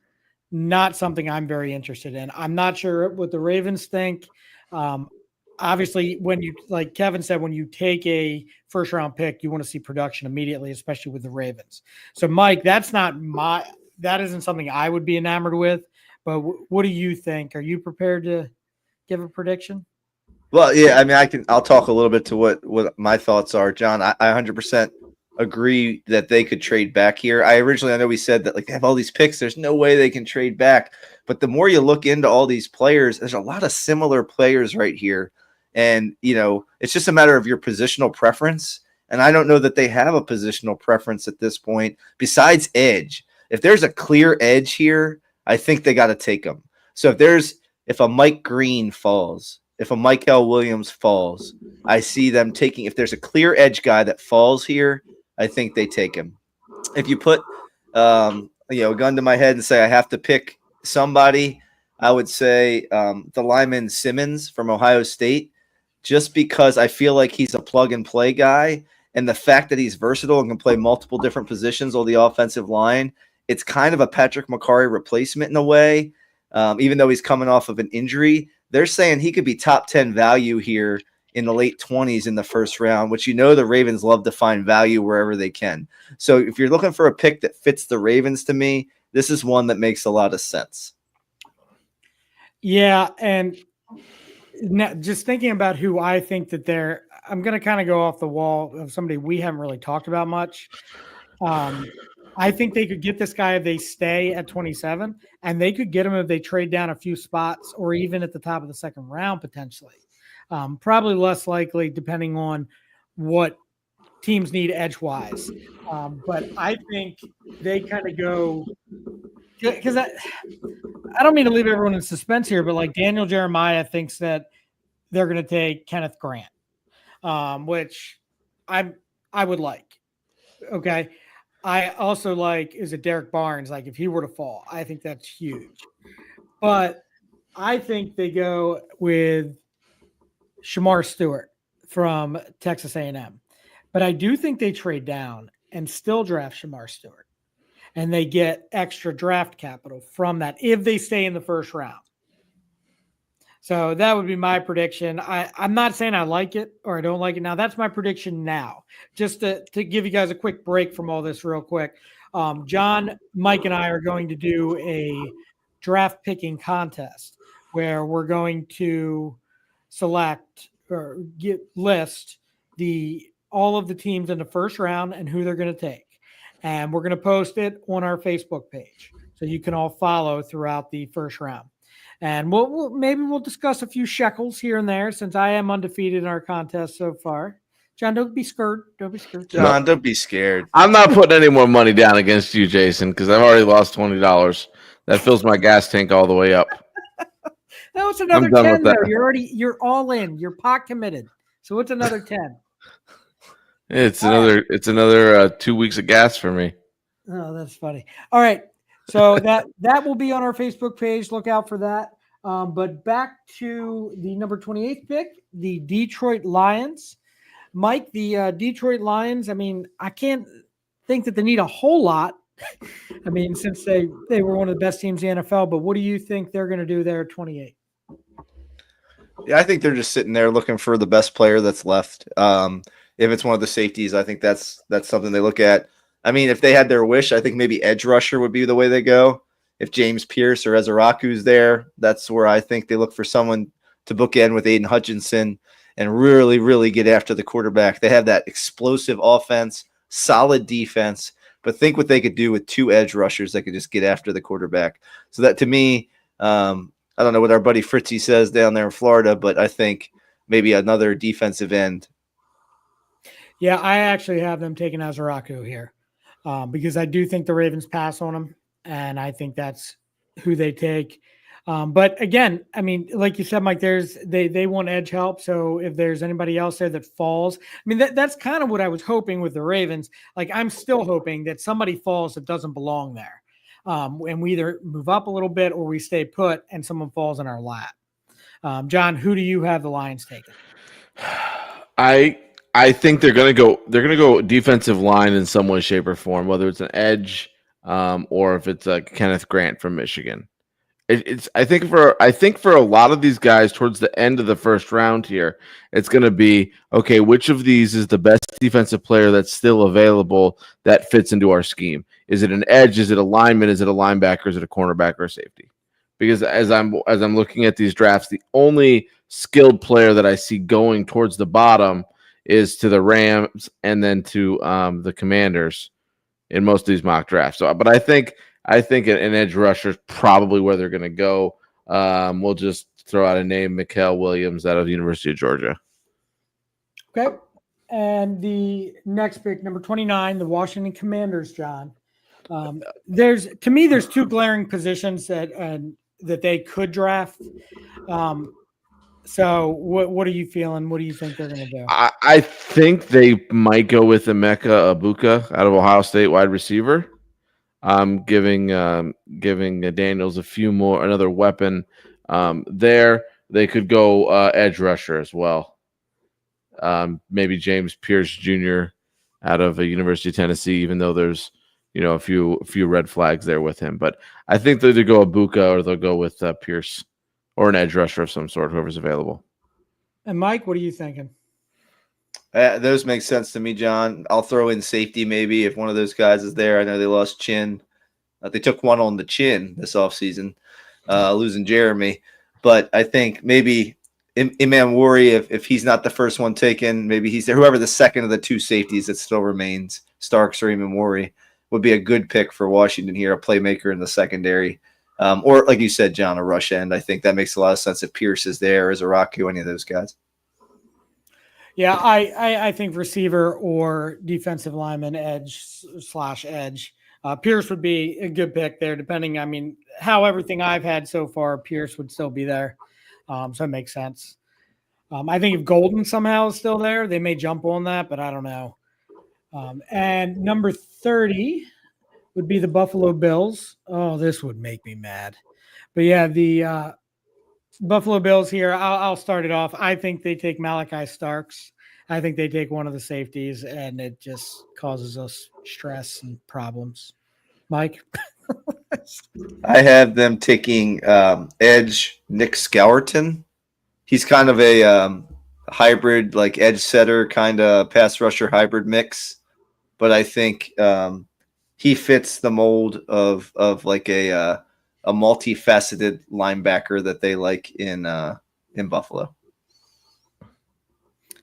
not something I'm very interested in. I'm not sure what the Ravens think. Obviously, when you, like Kevin said, when you take a first round pick, you want to see production immediately, especially with the Ravens. So, Mike, that isn't something I would be enamored with. But what do you think? Are you prepared to give a prediction? Well, yeah, I mean, I'll talk a little bit to what my thoughts are, John. I 100% agree that they could trade back here. I know we said that, like, they have all these picks. There's no way they can trade back. But the more you look into all these players, there's a lot of similar players right here. And, it's just a matter of your positional preference. And I don't know that they have a positional preference at this point besides edge. If there's a clear edge here, I think they got to take him. So if a Mike Green falls, if a Michael Williams falls, I see them taking, if there's a clear edge guy that falls here, I think they take him. If you put, a gun to my head and say I have to pick somebody, I would say the lineman Simmons from Ohio State, just because I feel like he's a plug and play guy. And the fact that he's versatile and can play multiple different positions on the offensive line, it's kind of a Patrick McCarry replacement in a way. Even though he's coming off of an injury, they're saying he could be top 10 value here in the late 20s in the first round, which the Ravens love to find value wherever they can. So if you're looking for a pick that fits the Ravens, to me, this is one that makes a lot of sense. Yeah, and just thinking about who I think that I'm going to kind of go off the wall of somebody we haven't really talked about much. I think they could get this guy if they stay at 27, and they could get him if they trade down a few spots or even at the top of the second round potentially. Probably less likely depending on what teams need edge-wise. But I think they kind of go – because I don't mean to leave everyone in suspense here, but like Daniel Jeremiah thinks that they're going to take Kenneth Grant, which I would like. Okay. I also like, is it Derek Barnes? Like if he were to fall, I think that's huge. But I think they go with Shamar Stewart from Texas A&M. But I do think they trade down and still draft Shamar Stewart. And they get extra draft capital from that if they stay in the first round. So that would be my prediction. I'm not saying I like it or I don't like it now. That's my prediction now. Just to give you guys a quick break from all this real quick. John, Mike, and I are going to do a draft picking contest where we're going to select or list all of the teams in the first round and who they're going to take. And we're going to post it on our Facebook page so you can all follow throughout the first round. And we'll discuss a few shekels here and there since I am undefeated in our contest so far. John, don't be scared. Don't be scared. John, don't be scared. I'm not putting any more money down against you, Jason, because I've already lost $20. That fills my gas tank all the way up. That was another 10 though. You're all in. You're pot committed. So what's another 10? It's another 2 weeks of gas for me. Oh, that's funny. All right. So that will be on our Facebook page. Look out for that. But back to the number 28th pick, the Detroit Lions. Mike, the Detroit Lions, I mean, I can't think that they need a whole lot. I mean, since they were one of the best teams in the NFL, but what do you think they're going to do there at 28? Yeah, I think they're just sitting there looking for the best player that's left. If it's one of the safeties, I think that's something they look at. I mean, if they had their wish, I think maybe edge rusher would be the way they go. If James Pierce or Ezeraku's there, that's where I think they look for someone to bookend with Aiden Hutchinson and really, really get after the quarterback. They have that explosive offense, solid defense, but think what they could do with two edge rushers that could just get after the quarterback. So that to me, I don't know what our buddy Fritzy says down there in Florida, but I think maybe another defensive end. Yeah, I actually have them taking Ezeraku here because I do think the Ravens pass on him, and I think that's who they take. But again, I mean, like you said, Mike, they want edge help. So if there's anybody else there that falls, I mean, that's kind of what I was hoping with the Ravens. Like I'm still hoping that somebody falls that doesn't belong there. And we either move up a little bit or we stay put and someone falls in our lap. John, who do you have the Lions taking? I think they're gonna go defensive line in some way, shape, or form, whether it's an edge or if it's a Kenneth Grant from Michigan. I think for a lot of these guys towards the end of the first round here, it's gonna be okay, which of these is the best defensive player that's still available that fits into our scheme? Is it an edge? Is it a lineman? Is it a linebacker? Is it a cornerback or a safety? Because as I'm looking at these drafts, the only skilled player that I see going towards the bottom is to the Rams and then to the Commanders in most of these mock drafts. So, but I think an edge rusher is probably where they're going to go. We'll just throw out a name, Mikael Williams out of the University of Georgia. Okay. And the next pick, number 29, the Washington Commanders, John. There's two glaring positions that they could draft. So what are you feeling? What do you think they're going to do? I think they might go with Emeka Ibuka out of Ohio State, wide receiver. Giving Daniels another weapon there. They could go edge rusher as well. Maybe James Pierce Jr. out of the University of Tennessee, even though there's a few red flags there with him. But I think they'll either go Ibuka or they'll go with Pierce or an edge rusher of some sort, whoever's available. And Mike, what are you thinking? Those make sense to me, John. I'll throw in safety maybe if one of those guys is there. I know they lost Chin. They took one on the chin this offseason, losing Jeremy. But I think maybe Imam Wari, if he's not the first one taken, maybe he's there. Whoever the second of the two safeties that still remains, Starks or Imam Wari, would be a good pick for Washington here, a playmaker in the secondary. Or like you said, John, a rush end. I think that makes a lot of sense if Pierce is there, as Araku, any of those guys. Yeah, I think receiver or defensive lineman, edge/edge. Pierce would be a good pick there, depending. I mean, how everything I've had so far, Pierce would still be there. So it makes sense. I think if Golden somehow is still there, they may jump on that, but I don't know. And number 30 would be the Buffalo Bills. Oh, this would make me mad. But yeah, the Buffalo Bills here, I'll start it off. I think they take Malachi Starks. I think they take one of the safeties, and it just causes us stress and problems. Mike? I have them taking edge Nick Scourton. He's kind of a hybrid, like edge setter, kind of pass rusher hybrid mix. But I think he fits the mold of like a multifaceted linebacker that they like in Buffalo.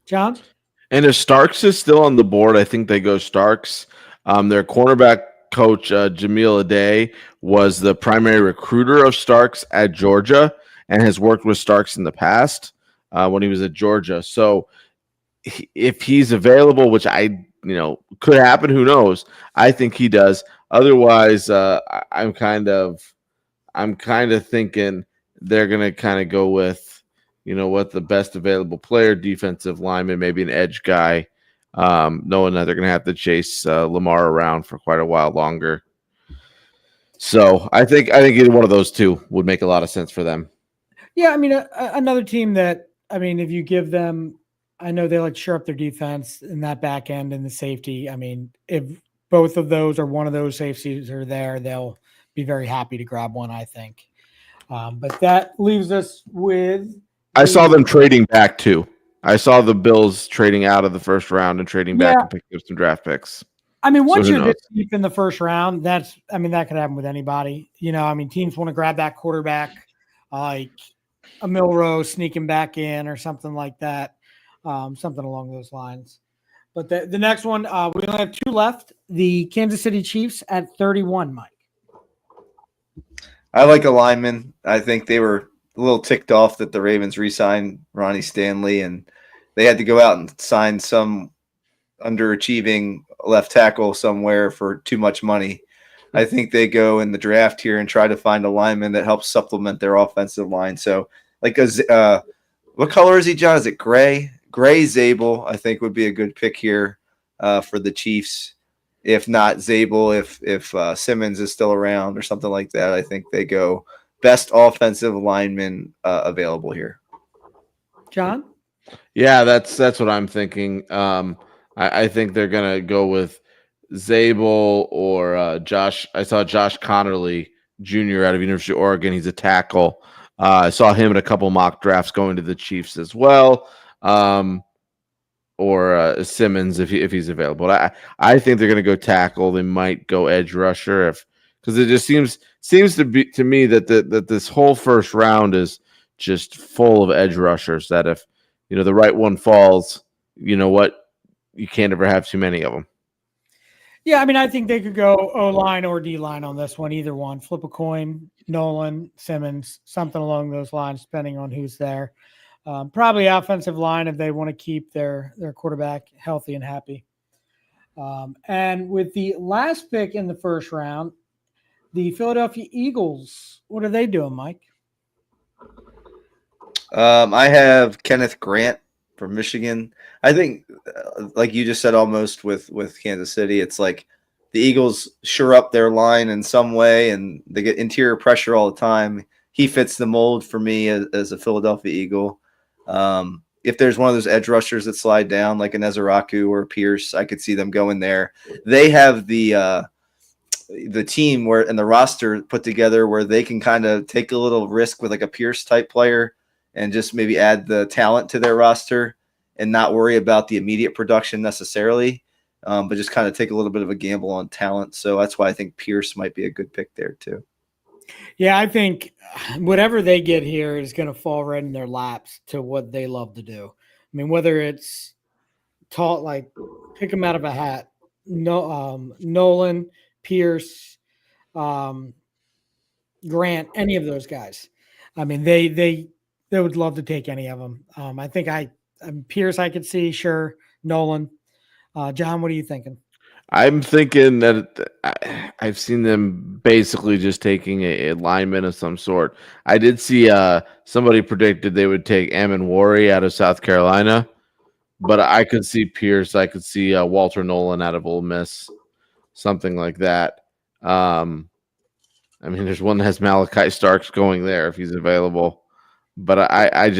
John? And if Starks is still on the board, I think they go Starks. Their cornerback coach, Jamil Aday, was the primary recruiter of Starks at Georgia and has worked with Starks in the past when he was at Georgia. So if he's available, which could happen, who knows? I think he does. Otherwise, I'm kind of thinking they're going to kind of go with, the best available player, defensive lineman, maybe an edge guy, knowing that they're going to have to chase Lamar around for quite a while longer. So I think either one of those two would make a lot of sense for them. Yeah, I mean, another team that, if you give them, I know they like to shore up their defense in that back end and the safety. I mean, if both of those or one of those safeties are there, they'll be very happy to grab one, I think. But that leaves us with... I saw them trading back too. I saw the Bills trading out of the first round and trading back and picking up some draft picks. I mean, once you're this deep in the first round, that could happen with anybody. Teams want to grab that quarterback, like a Milrow sneaking back in or something like that, something along those lines. But the next one, we only have two left. The Kansas City Chiefs at 31, Mike. I like a lineman. I think they were a little ticked off that the Ravens re-signed Ronnie Stanley, and they had to go out and sign some underachieving left tackle somewhere for too much money. I think they go in the draft here and try to find a lineman that helps supplement their offensive line. So, what color is he, John? Is it gray? Gray Zabel, I think, would be a good pick here for the Chiefs. If not Zabel, if Simmons is still around or something like that, I think they go best offensive lineman available here. John? Yeah, that's what I'm thinking. I think they're gonna go with Zabel or Josh. I saw Josh Connerly Jr. out of University of Oregon. He's a tackle. I saw him in a couple mock drafts going to the Chiefs as well. Or Simmons if he's available. I think they're gonna go tackle. They might go edge rusher because it just seems to be to me that this whole first round is just full of edge rushers that if the right one falls, you can't ever have too many of them. Yeah, I mean, I think they could go O-line or D-line on this one, either one. Flip a coin, Nolan, Simmons, something along those lines, depending on who's there. Probably offensive line if they want to keep their quarterback healthy and happy. And with the last pick in the first round, the Philadelphia Eagles, what are they doing, Mike? I have Kenneth Grant from Michigan. I think, like you just said, almost with Kansas City, it's like the Eagles shore up their line in some way, and they get interior pressure all the time. He fits the mold for me as a Philadelphia Eagle. If there's one of those edge rushers that slide down, like an Ezeraku or a Pierce, I could see them going there. They have the team where and the roster put together where they can kind of take a little risk with like a Pierce type player and just maybe add the talent to their roster and not worry about the immediate production necessarily, but just kind of take a little bit of a gamble on talent. So that's why I think Pierce might be a good pick there too. Yeah, I think whatever they get here is going to fall right in their laps to what they love to do. I mean, whether it's taught like pick them out of a hat, Nolan, Pierce, Grant, any of those guys. I mean, they would love to take any of them. I think Pierce I could see, sure. Nolan, John, what are you thinking? I'm thinking that I've seen them basically just taking a lineman of some sort. I did see somebody predicted they would take Amon Wari out of South Carolina, but I could see Pierce. I could see Walter Nolan out of Ole Miss, something like that. I mean, there's one that has Malachi Starks going there if he's available. But I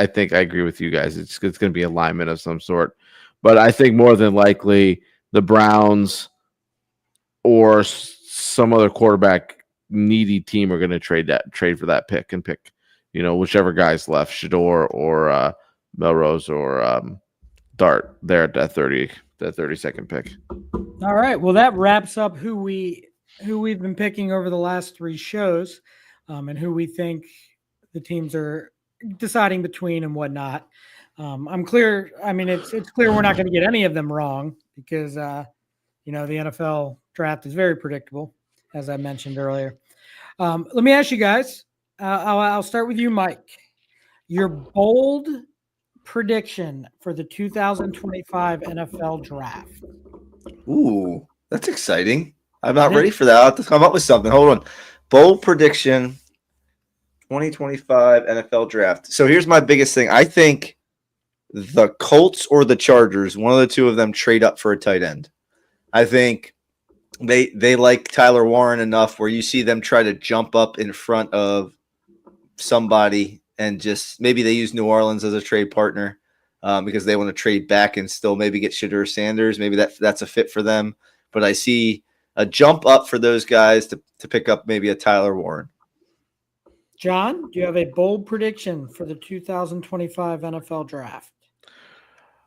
think I agree with you guys. It's going to be a lineman of some sort. But I think more than likely the Browns or some other quarterback needy team are going to trade for that pick and pick, whichever guy's left, Shador or Melrose or Dart there at that 32nd pick. All right. Well, that wraps up who we've been picking over the last three shows, and who we think the teams are deciding between and whatnot. I'm clear. I mean, it's clear we're not going to get any of them wrong because, the NFL draft is very predictable, as I mentioned earlier. Let me ask you guys. I'll start with you, Mike. Your bold prediction for the 2025 NFL draft. Ooh, that's exciting. I'm not ready for that. I'll have to come up with something. Hold on. Bold prediction 2025 NFL draft. So here's my biggest thing. I think the Colts or the Chargers, one of the two of them, trade up for a tight end. I think they like Tyler Warren enough where you see them try to jump up in front of somebody and just maybe they use New Orleans as a trade partner because they want to trade back and still maybe get Shedeur Sanders. Maybe that's a fit for them. But I see a jump up for those guys to pick up maybe a Tyler Warren. John, do you have a bold prediction for the 2025 NFL draft?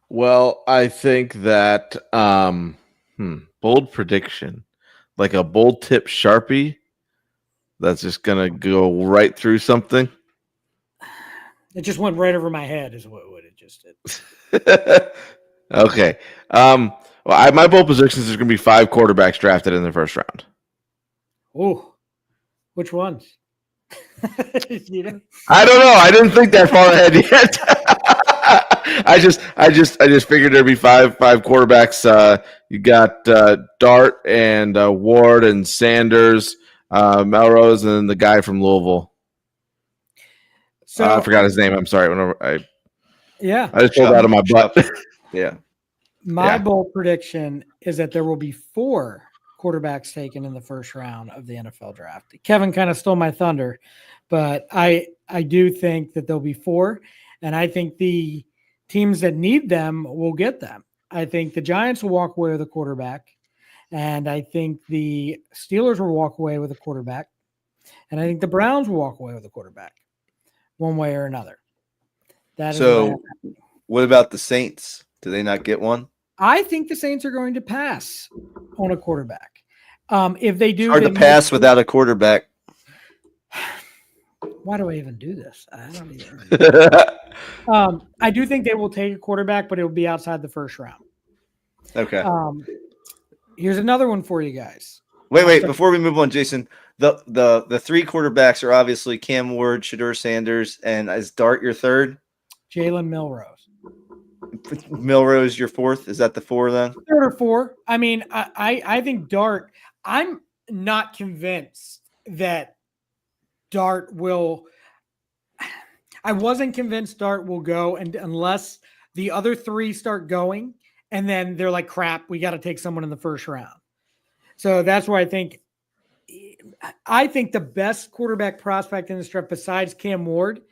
Well, I think that bold prediction, like a bold tip Sharpie, that's just gonna go right through something. It just went right over my head, is what it just did. Okay. My bold prediction is there's gonna be 5 quarterbacks drafted in the first round. Oh, which ones? I don't know. I didn't think that far ahead yet. I just figured there'd be five quarterbacks. You got Dart and Ward and Sanders, Melrose, and then the guy from Louisville. So I forgot his name. I'm sorry. I just pulled it out of my butt. Yeah. My bold prediction is that there will be 4 quarterbacks taken in the first round of the NFL draft. Kevin kind of stole my thunder, but I do think that there'll be 4, and I think the teams that need them will get them. I think the Giants will walk away with a quarterback, and I think the Steelers will walk away with a quarterback, and I think the Browns will walk away with a quarterback, one way or another. So, what about the Saints? Do they not get one? I think the Saints are going to pass on a quarterback. If they do, it's hard to pass without a quarterback. Why do I even do this? I don't even. I do think they will take a quarterback, but it will be outside the first round. Okay. Here's another one for you guys. Wait. Before we move on, Jason, the three quarterbacks are obviously Cam Ward, Shedeur Sanders, and is Dart your third? Jalen Milrose. Milrose your fourth? Is that the four then? Third or four. I mean, I think Dart. I'm not convinced that Dart will. I wasn't convinced Dart will go, and unless the other three start going, and then they're like, "Crap, we got to take someone in the first round." So that's why I think the best quarterback prospect in this draft, besides Cam Ward,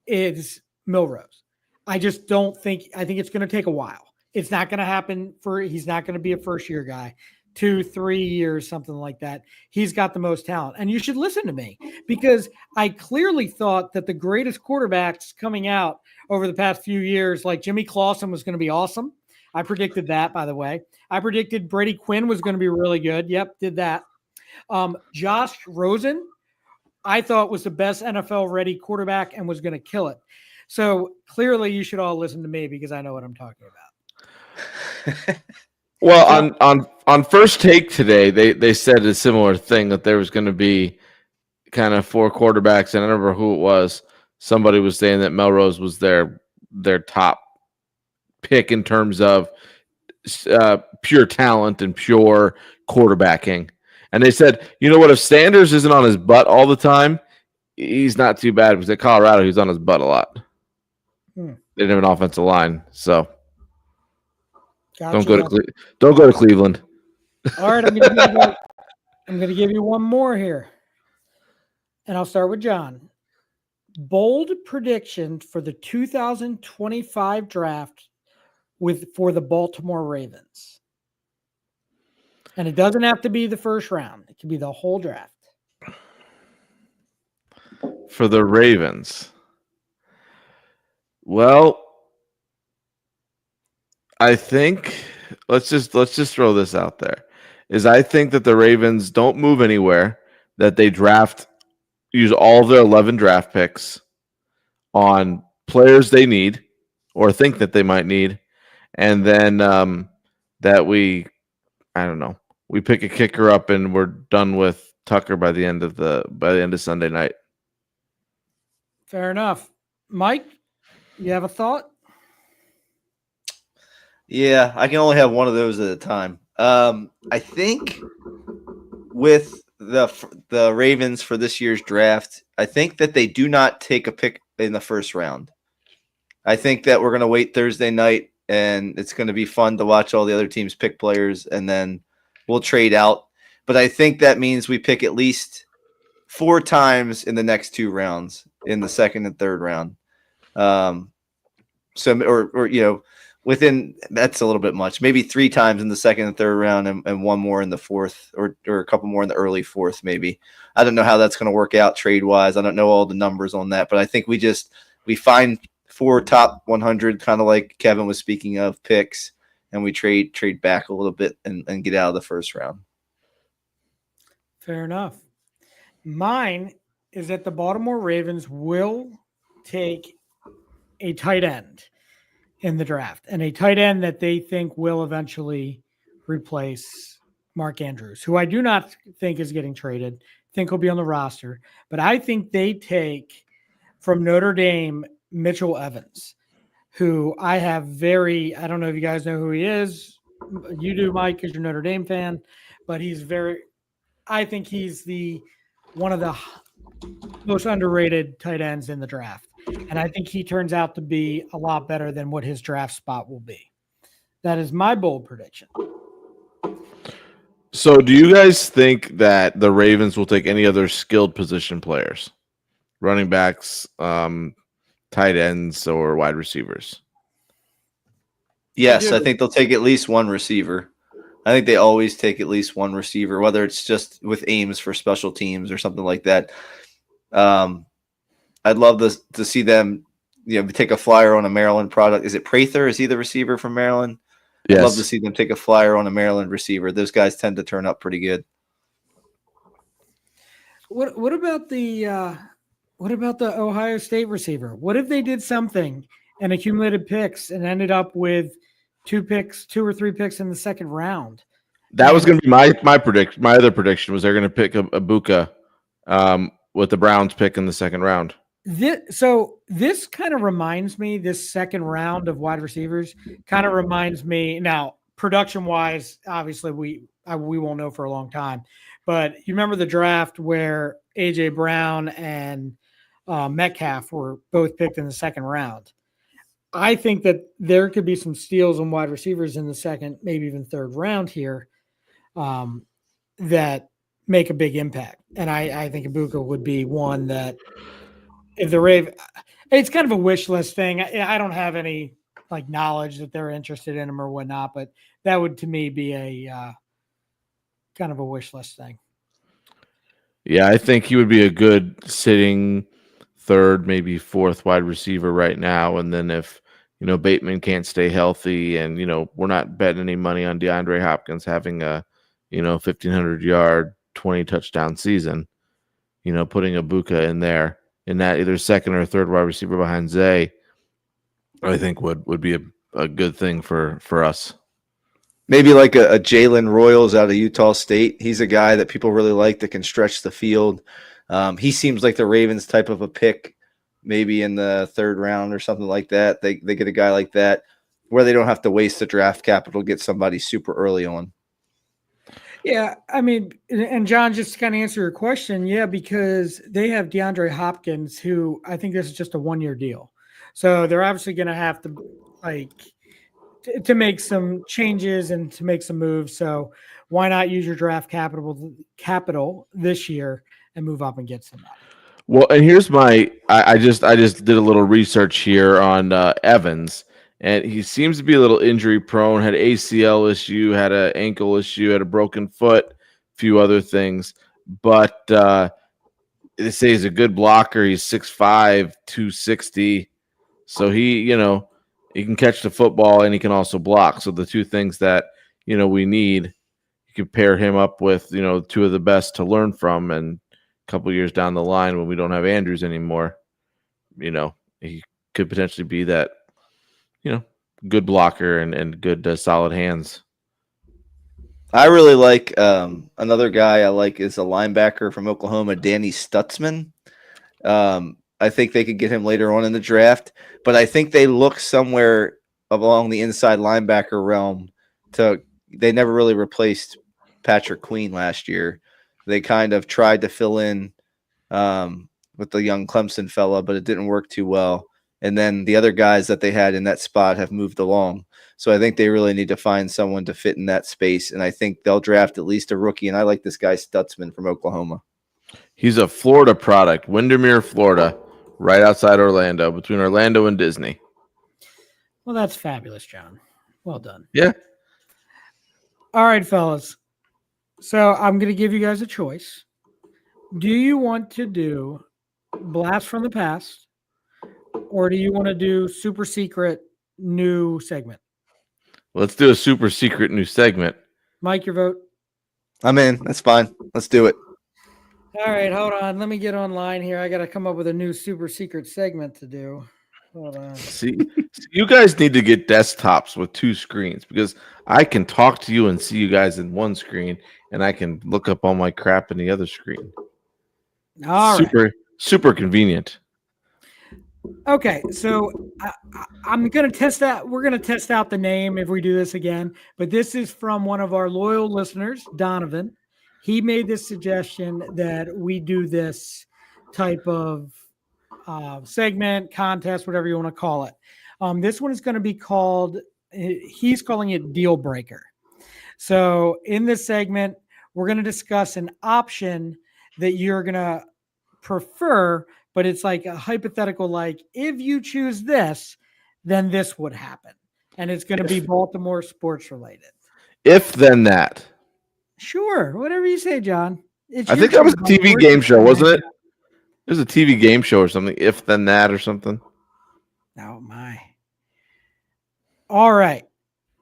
is Milrose. I just don't think. I think it's going to take a while. It's not going to happen he's not going to be a first year guy, 2-3 years, something like that. He's got the most talent. And you should listen to me because I clearly thought that the greatest quarterbacks coming out over the past few years, like Jimmy Clausen was going to be awesome. I predicted that, by the way. I predicted Brady Quinn was going to be really good. Yep, did that. Josh Rosen, I thought was the best NFL ready quarterback and was going to kill it. So clearly you should all listen to me because I know what I'm talking about. Well, on First Take today, they said a similar thing that there was going to be kind of four quarterbacks, and I don't remember who it was. Somebody was saying that Melrose was their top pick in terms of pure talent and pure quarterbacking. And they said, you know what? If Sanders isn't on his butt all the time, he's not too bad because at Colorado he's on his butt a lot. They didn't have an offensive line, so. Gotcha. Don't go to Cleveland. All right, I'm going to give you one more here. And I'll start with John. Bold prediction for the 2025 draft for the Baltimore Ravens. And it doesn't have to be the first round. It can be the whole draft. For the Ravens. Well, I think let's just throw this out there. I think that the Ravens don't move anywhere, that they use all their 11 draft picks on players they need or think that they might need, and then that we pick a kicker up and we're done with Tucker by the end of Sunday night. Fair enough. Mike, you have a thought? Yeah, I can only have one of those at a time. I think with the Ravens for this year's draft, I think that they do not take a pick in the first round. I think that we're going to wait Thursday night, and it's going to be fun to watch all the other teams pick players, and then we'll trade out. But I think that means we pick at least 4 times in the next 2 rounds, in the second and third round. Within, that's a little bit much. Maybe 3 times in the second and third round, and one more in the fourth, or a couple more in the early fourth, maybe. I don't know how that's going to work out trade wise. I don't know all the numbers on that, but I think we find 4 top 100, kind of like Kevin was speaking of, picks, and we trade back a little bit and get out of the first round. Fair enough. Mine is that the Baltimore Ravens will take a tight end in the draft, and a tight end that they think will eventually replace Mark Andrews, who I do not think is getting traded. Think he'll be on the roster, but I think they take from Notre Dame Mitchell Evans, who I don't know if you guys know who he is. You do, Mike, because you're a Notre Dame fan, but I think he's one of the most underrated tight ends in the draft. And I think he turns out to be a lot better than what his draft spot will be. That is my bold prediction. So do you guys think that the Ravens will take any other skilled position players? Running backs, tight ends, or wide receivers? Yes, I think they'll take at least one receiver. I think they always take at least one receiver, whether it's just with Ames for special teams or something like that. I'd love to see them, take a flyer on a Maryland product. Is it Prather? Is he the receiver from Maryland? Yes. I'd love to see them take a flyer on a Maryland receiver. Those guys tend to turn up pretty good. What about the Ohio State receiver? What if they did something and accumulated picks and ended up with 2 or 3 picks in the second round? That was going to be my prediction. My other prediction was they're going to pick Ibuka with the Browns pick in the second round. This kind of reminds me, this second round of wide receivers kind of reminds me. Now, production wise, obviously we won't know for a long time, but you remember the draft where AJ Brown and Metcalf were both picked in the second round. I think that there could be some steals on wide receivers in the second, maybe even third round here, that make a big impact. And I think Ibuka would be one that, if the it's kind of a wish list thing. I don't have any like knowledge that they're interested in him or whatnot, but that would to me be a kind of a wish list thing. Yeah, I think he would be a good sitting third, maybe fourth wide receiver right now. And then if, Bateman can't stay healthy and, we're not betting any money on DeAndre Hopkins having a, 1,500 yard, 20 touchdown season, putting Ibuka in there in that either second or third wide receiver behind Zay, I think would be a good thing for us. Maybe like a Jalen Royals out of Utah State. He's a guy that people really like that can stretch the field. He seems like the Ravens type of a pick, maybe in the third round or something like that. They get a guy like that where they don't have to waste the draft capital, get somebody super early on. Yeah, I mean, and John, just to kind of answer your question, yeah, because they have DeAndre Hopkins, who I think this is just a 1-year deal. So they're obviously going to have to to make some changes and to make some moves. So why not use your draft capital this year and move up and get somebody? Well, and here's I just did a little research here on Evans, and he seems to be a little injury prone, had ACL issue, had an ankle issue, had a broken foot, a few other things. But they say he's a good blocker. He's 6'5", 260. So he can catch the football and he can also block. So the two things that, we need, you can pair him up with, two of the best to learn from. And a couple years down the line when we don't have Andrews anymore, he could potentially be that, good blocker and good solid hands. I really like another guy I like is a linebacker from Oklahoma, Danny Stutzman. I think they could get him later on in the draft, but I think they look somewhere along the inside linebacker realm. They never really replaced Patrick Queen last year. They kind of tried to fill in with the young Clemson fella, but it didn't work too well. And then the other guys that they had in that spot have moved along. So I think they really need to find someone to fit in that space. And I think they'll draft at least a rookie. And I like this guy Stutzman from Oklahoma. He's a Florida product, Windermere, Florida, right outside Orlando, between Orlando and Disney. Well, that's fabulous, John. Well done. Yeah. All right, fellas. So I'm going to give you guys a choice. Do you want to do Blast from the Past, or do you want to do super secret new segment? Let's do a super secret new segment. Mike, your vote. I'm in. That's fine. Let's do it. All right, hold on. Let me get online here. I got to come up with a new super secret segment to do. Hold on. See, you guys need to get desktops with two screens because I can talk to you and see you guys in one screen, and I can look up all my crap in the other screen. All right. Super convenient. Okay, so I'm going to test that. We're going to test out the name if we do this again. But this is from one of our loyal listeners, Donovan. He made this suggestion that we do this type of segment, contest, whatever you want to call it. This one is going to be called, he's calling it Deal Breaker. So in this segment, we're going to discuss an option that you're going to prefer, but it's like a hypothetical, like if you choose this, then this would happen. And it's going to be Baltimore sports related. If then that. Sure. Whatever you say, John. I think that was a TV game show, wasn't it? It was a TV game show or something. If then that or something. Oh my. All right.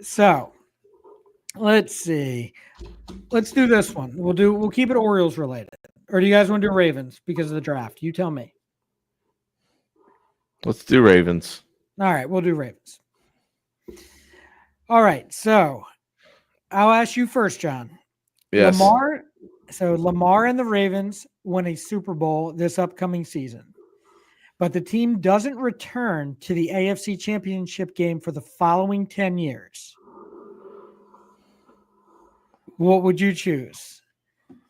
So let's see. Let's do this one. We'll keep it Orioles related. Or do you guys want to do Ravens because of the draft? You tell me. Let's do Ravens. All right, we'll do Ravens. All right, so I'll ask you first, John. Yes. Lamar and the Ravens win a Super Bowl this upcoming season, but the team doesn't return to the AFC Championship game for the following 10 years. What would you choose?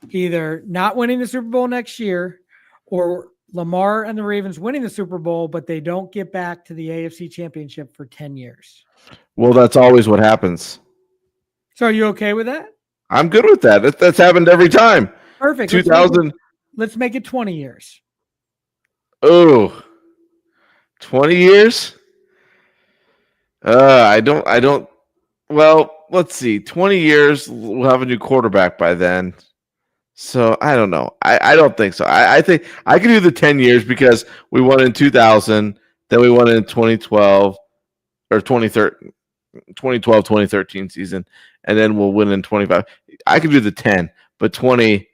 Either not winning the Super Bowl next year, or Lamar and the Ravens winning the Super Bowl, but they don't get back to the AFC Championship for 10 years. Well, that's always what happens. So are you okay with that? I'm good with that. That's happened every time. Perfect. 2000. Let's make it 20 years. Oh, 20 years? I don't. Well, let's see. 20 years, we'll have a new quarterback by then. So I don't know. I don't think so. I think I can do the 10 years because we won in 2000, then we won in 2012 or 2012, 2013 season, and then we'll win in 25. I can do the 10, but 20,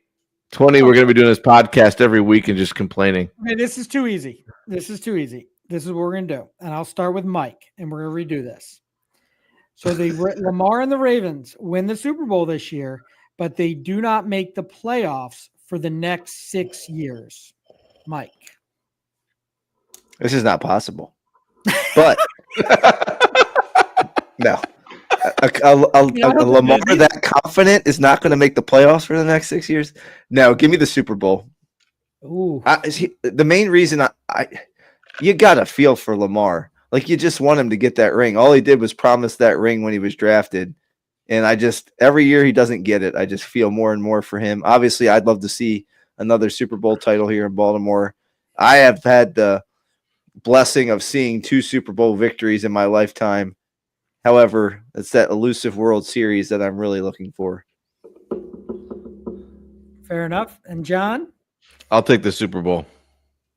we're going to be doing this podcast every week and just complaining. Okay, this is too easy. This is what we're going to do. And I'll start with Mike, and we're going to redo this. So Lamar and the Ravens win the Super Bowl this year, but they do not make the playoffs for the next 6 years. Mike. This is not possible. But no. A Lamar that confident is not going to make the playoffs for the next 6 years. No, give me the Super Bowl. Ooh. The main reason you got to feel for Lamar. Like, you just want him to get that ring. All he did was promise that ring when he was drafted. And every year he doesn't get it, I just feel more and more for him. Obviously, I'd love to see another Super Bowl title here in Baltimore. I have had the blessing of seeing 2 Super Bowl victories in my lifetime. However, it's that elusive World Series that I'm really looking for. Fair enough. And John? I'll take the Super Bowl.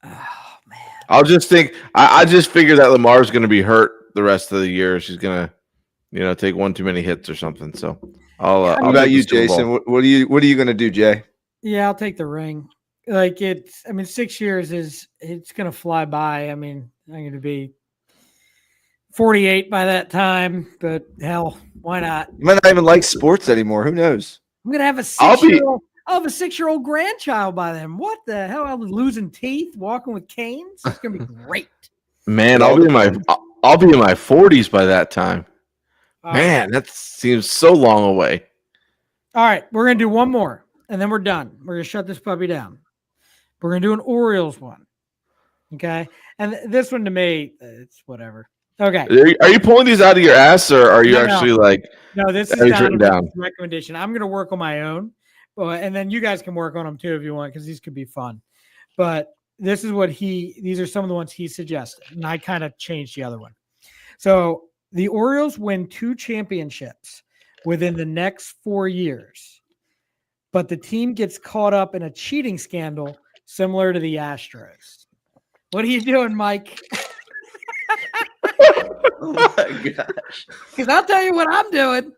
Oh, man. I'll just think I just figure that Lamar's going to be hurt the rest of the year. She's going to, take one too many hits or something. So How about you, Jason? What are you going to do, Jay? Yeah, I'll take the ring. 6 years it's going to fly by. I mean, I'm going to be 48 by that time, but hell, why not? You might not even like sports anymore. Who knows? I'm going to have a 6-year-old. I'll have a 6-year-old grandchild by then. What the hell? I was losing teeth, walking with canes. It's going to be great. Man, I'll be in my 40s by that time. Man, that seems so long away. All right, we're going to do one more, and then we're done. We're going to shut this puppy down. We're going to do an Orioles one. Okay? And this one to me, it's whatever. Okay. Are you pulling these out of your ass, or are you No, this is written down? Recommendation. I'm going to work on my own, and then you guys can work on them too if you want, because these could be fun. But this is these are some of the ones he suggested, and I kind of changed the other one. So the Orioles win 2 championships within the next 4 years, but the team gets caught up in a cheating scandal similar to the Astros. What are you doing, Mike? Oh my gosh! Because I'll tell you what I'm doing.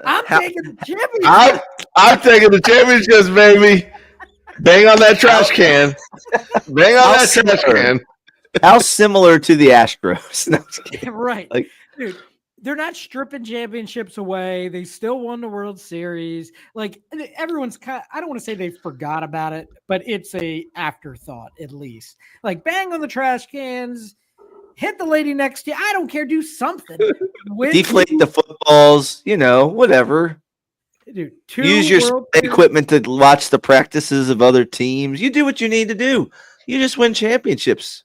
I'm taking the championship. I'm taking the championships, baby. Bang on that trash can. Bang on that trash can. How similar to the Astros? No, I'm just kidding. Right. Dude, they're not stripping championships away. They still won the World Series. Everyone's I don't want to say they forgot about it, but it's a afterthought at least. Bang on the trash cans, hit the lady next to you. I don't care. Do something. Deflate the footballs, whatever. Dude, use your equipment to watch the practices of other teams. You do what you need to do. You just win championships.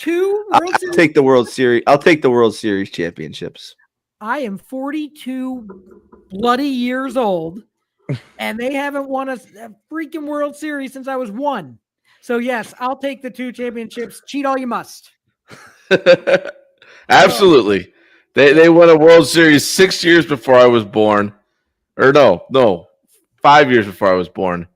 I'll take the World Series. I'll take the World Series championships. I am 42 bloody years old, and they haven't won a freaking World Series since I was 1. So yes, I'll take the 2 championships. Cheat all you must. Absolutely. They won a World Series 6 years before I was born. Or no, 5 years before I was born.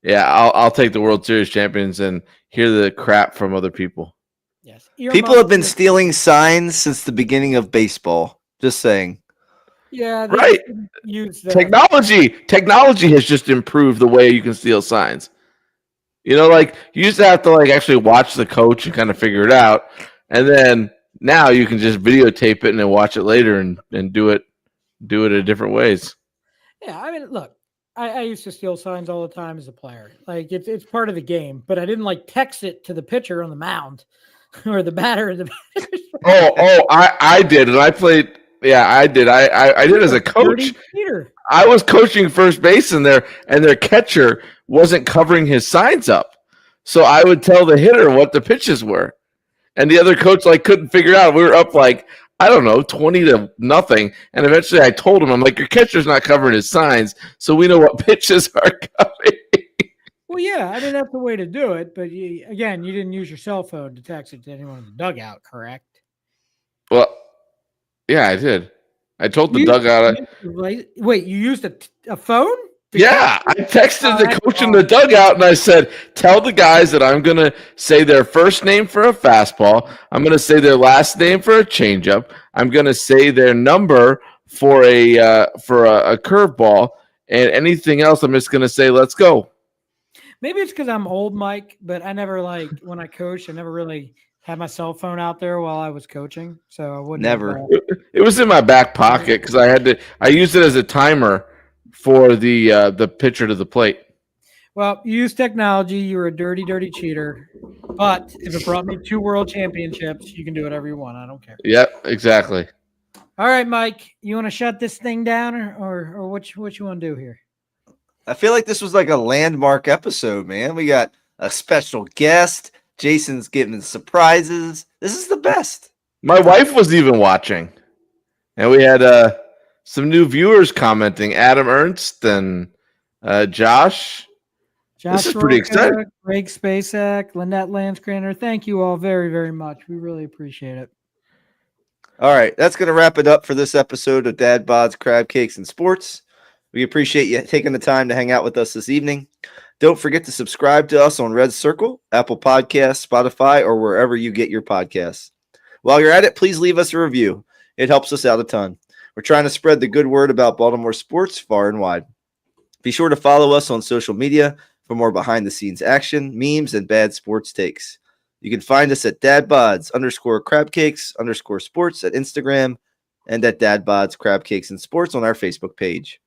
Yeah, I'll take the World Series champions and hear the crap from other people. Yes. People have been stealing signs since the beginning of baseball. Just saying. Yeah, right. Technology has just improved the way you can steal signs. You used to have to actually watch the coach and kind of figure it out, and then now you can just videotape it and then watch it later and do it do it in different ways. Yeah, I mean, look, I used to steal signs all the time as a player. Like it's part of the game, but I didn't like text it to the pitcher on the mound or the batter. I did, and I played. Yeah, I did. I did as a coach. Peter. I was coaching first base in there, and their catcher wasn't covering his signs up. So I would tell the hitter what the pitches were. And the other coach couldn't figure out. We were up 20-0. And eventually I told him, I'm like, your catcher's not covering his signs, so we know what pitches are coming. Well, yeah, I mean, that's the way to do it. But you didn't use your cell phone to text it to anyone in the dugout, correct? Well, yeah, I did. I told the dugout. Wait, you used a phone? Yeah, I texted the coach in the dugout and I said, tell the guys that I'm going to say their first name for a fastball. I'm going to say their last name for a changeup. I'm going to say their number for a curveball, and anything else I'm just going to say, let's go. Maybe it's because I'm old, Mike, but I never when I coached, I never really had my cell phone out there while I was coaching. So I wouldn't. Never. It was in my back pocket because I used it as a timer for the pitcher to the plate. Well, you use technology. You were a dirty, dirty cheater. But if it brought me 2 world championships, you can do whatever you want. I don't care. Yep, exactly. All right, Mike, you want to shut this thing down or what you want to do here? I feel like this was like a landmark episode, man. We got a special guest. Jason's giving surprises. This is the best. My wife was even watching. And we had some new viewers commenting. Adam Ernst and Josh. This is pretty exciting. Greg Spacek, Lynette Lanscraner. Thank you all very, very much. We really appreciate it. All right, that's going to wrap it up for this episode of Dad Bod's Crab Cakes and Sports. We appreciate you taking the time to hang out with us this evening. Don't forget to subscribe to us on Red Circle, Apple Podcasts, Spotify, or wherever you get your podcasts. While you're at it, please leave us a review. It helps us out a ton. We're trying to spread the good word about Baltimore sports far and wide. Be sure to follow us on social media for more behind-the-scenes action, memes, and bad sports takes. You can find us at dadbods_crabcakes_sports at Instagram and at dadbods crab cakes and sports on our Facebook page.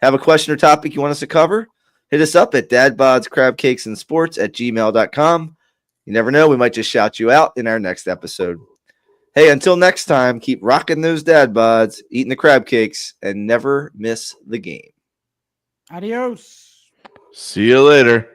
Have a question or topic you want us to cover? Hit us up at dadbodscrabcakesandsports@gmail.com. You never know, we might just shout you out in our next episode. Hey, until next time, keep rocking those dad bods, eating the crab cakes, and never miss the game. Adios. See you later.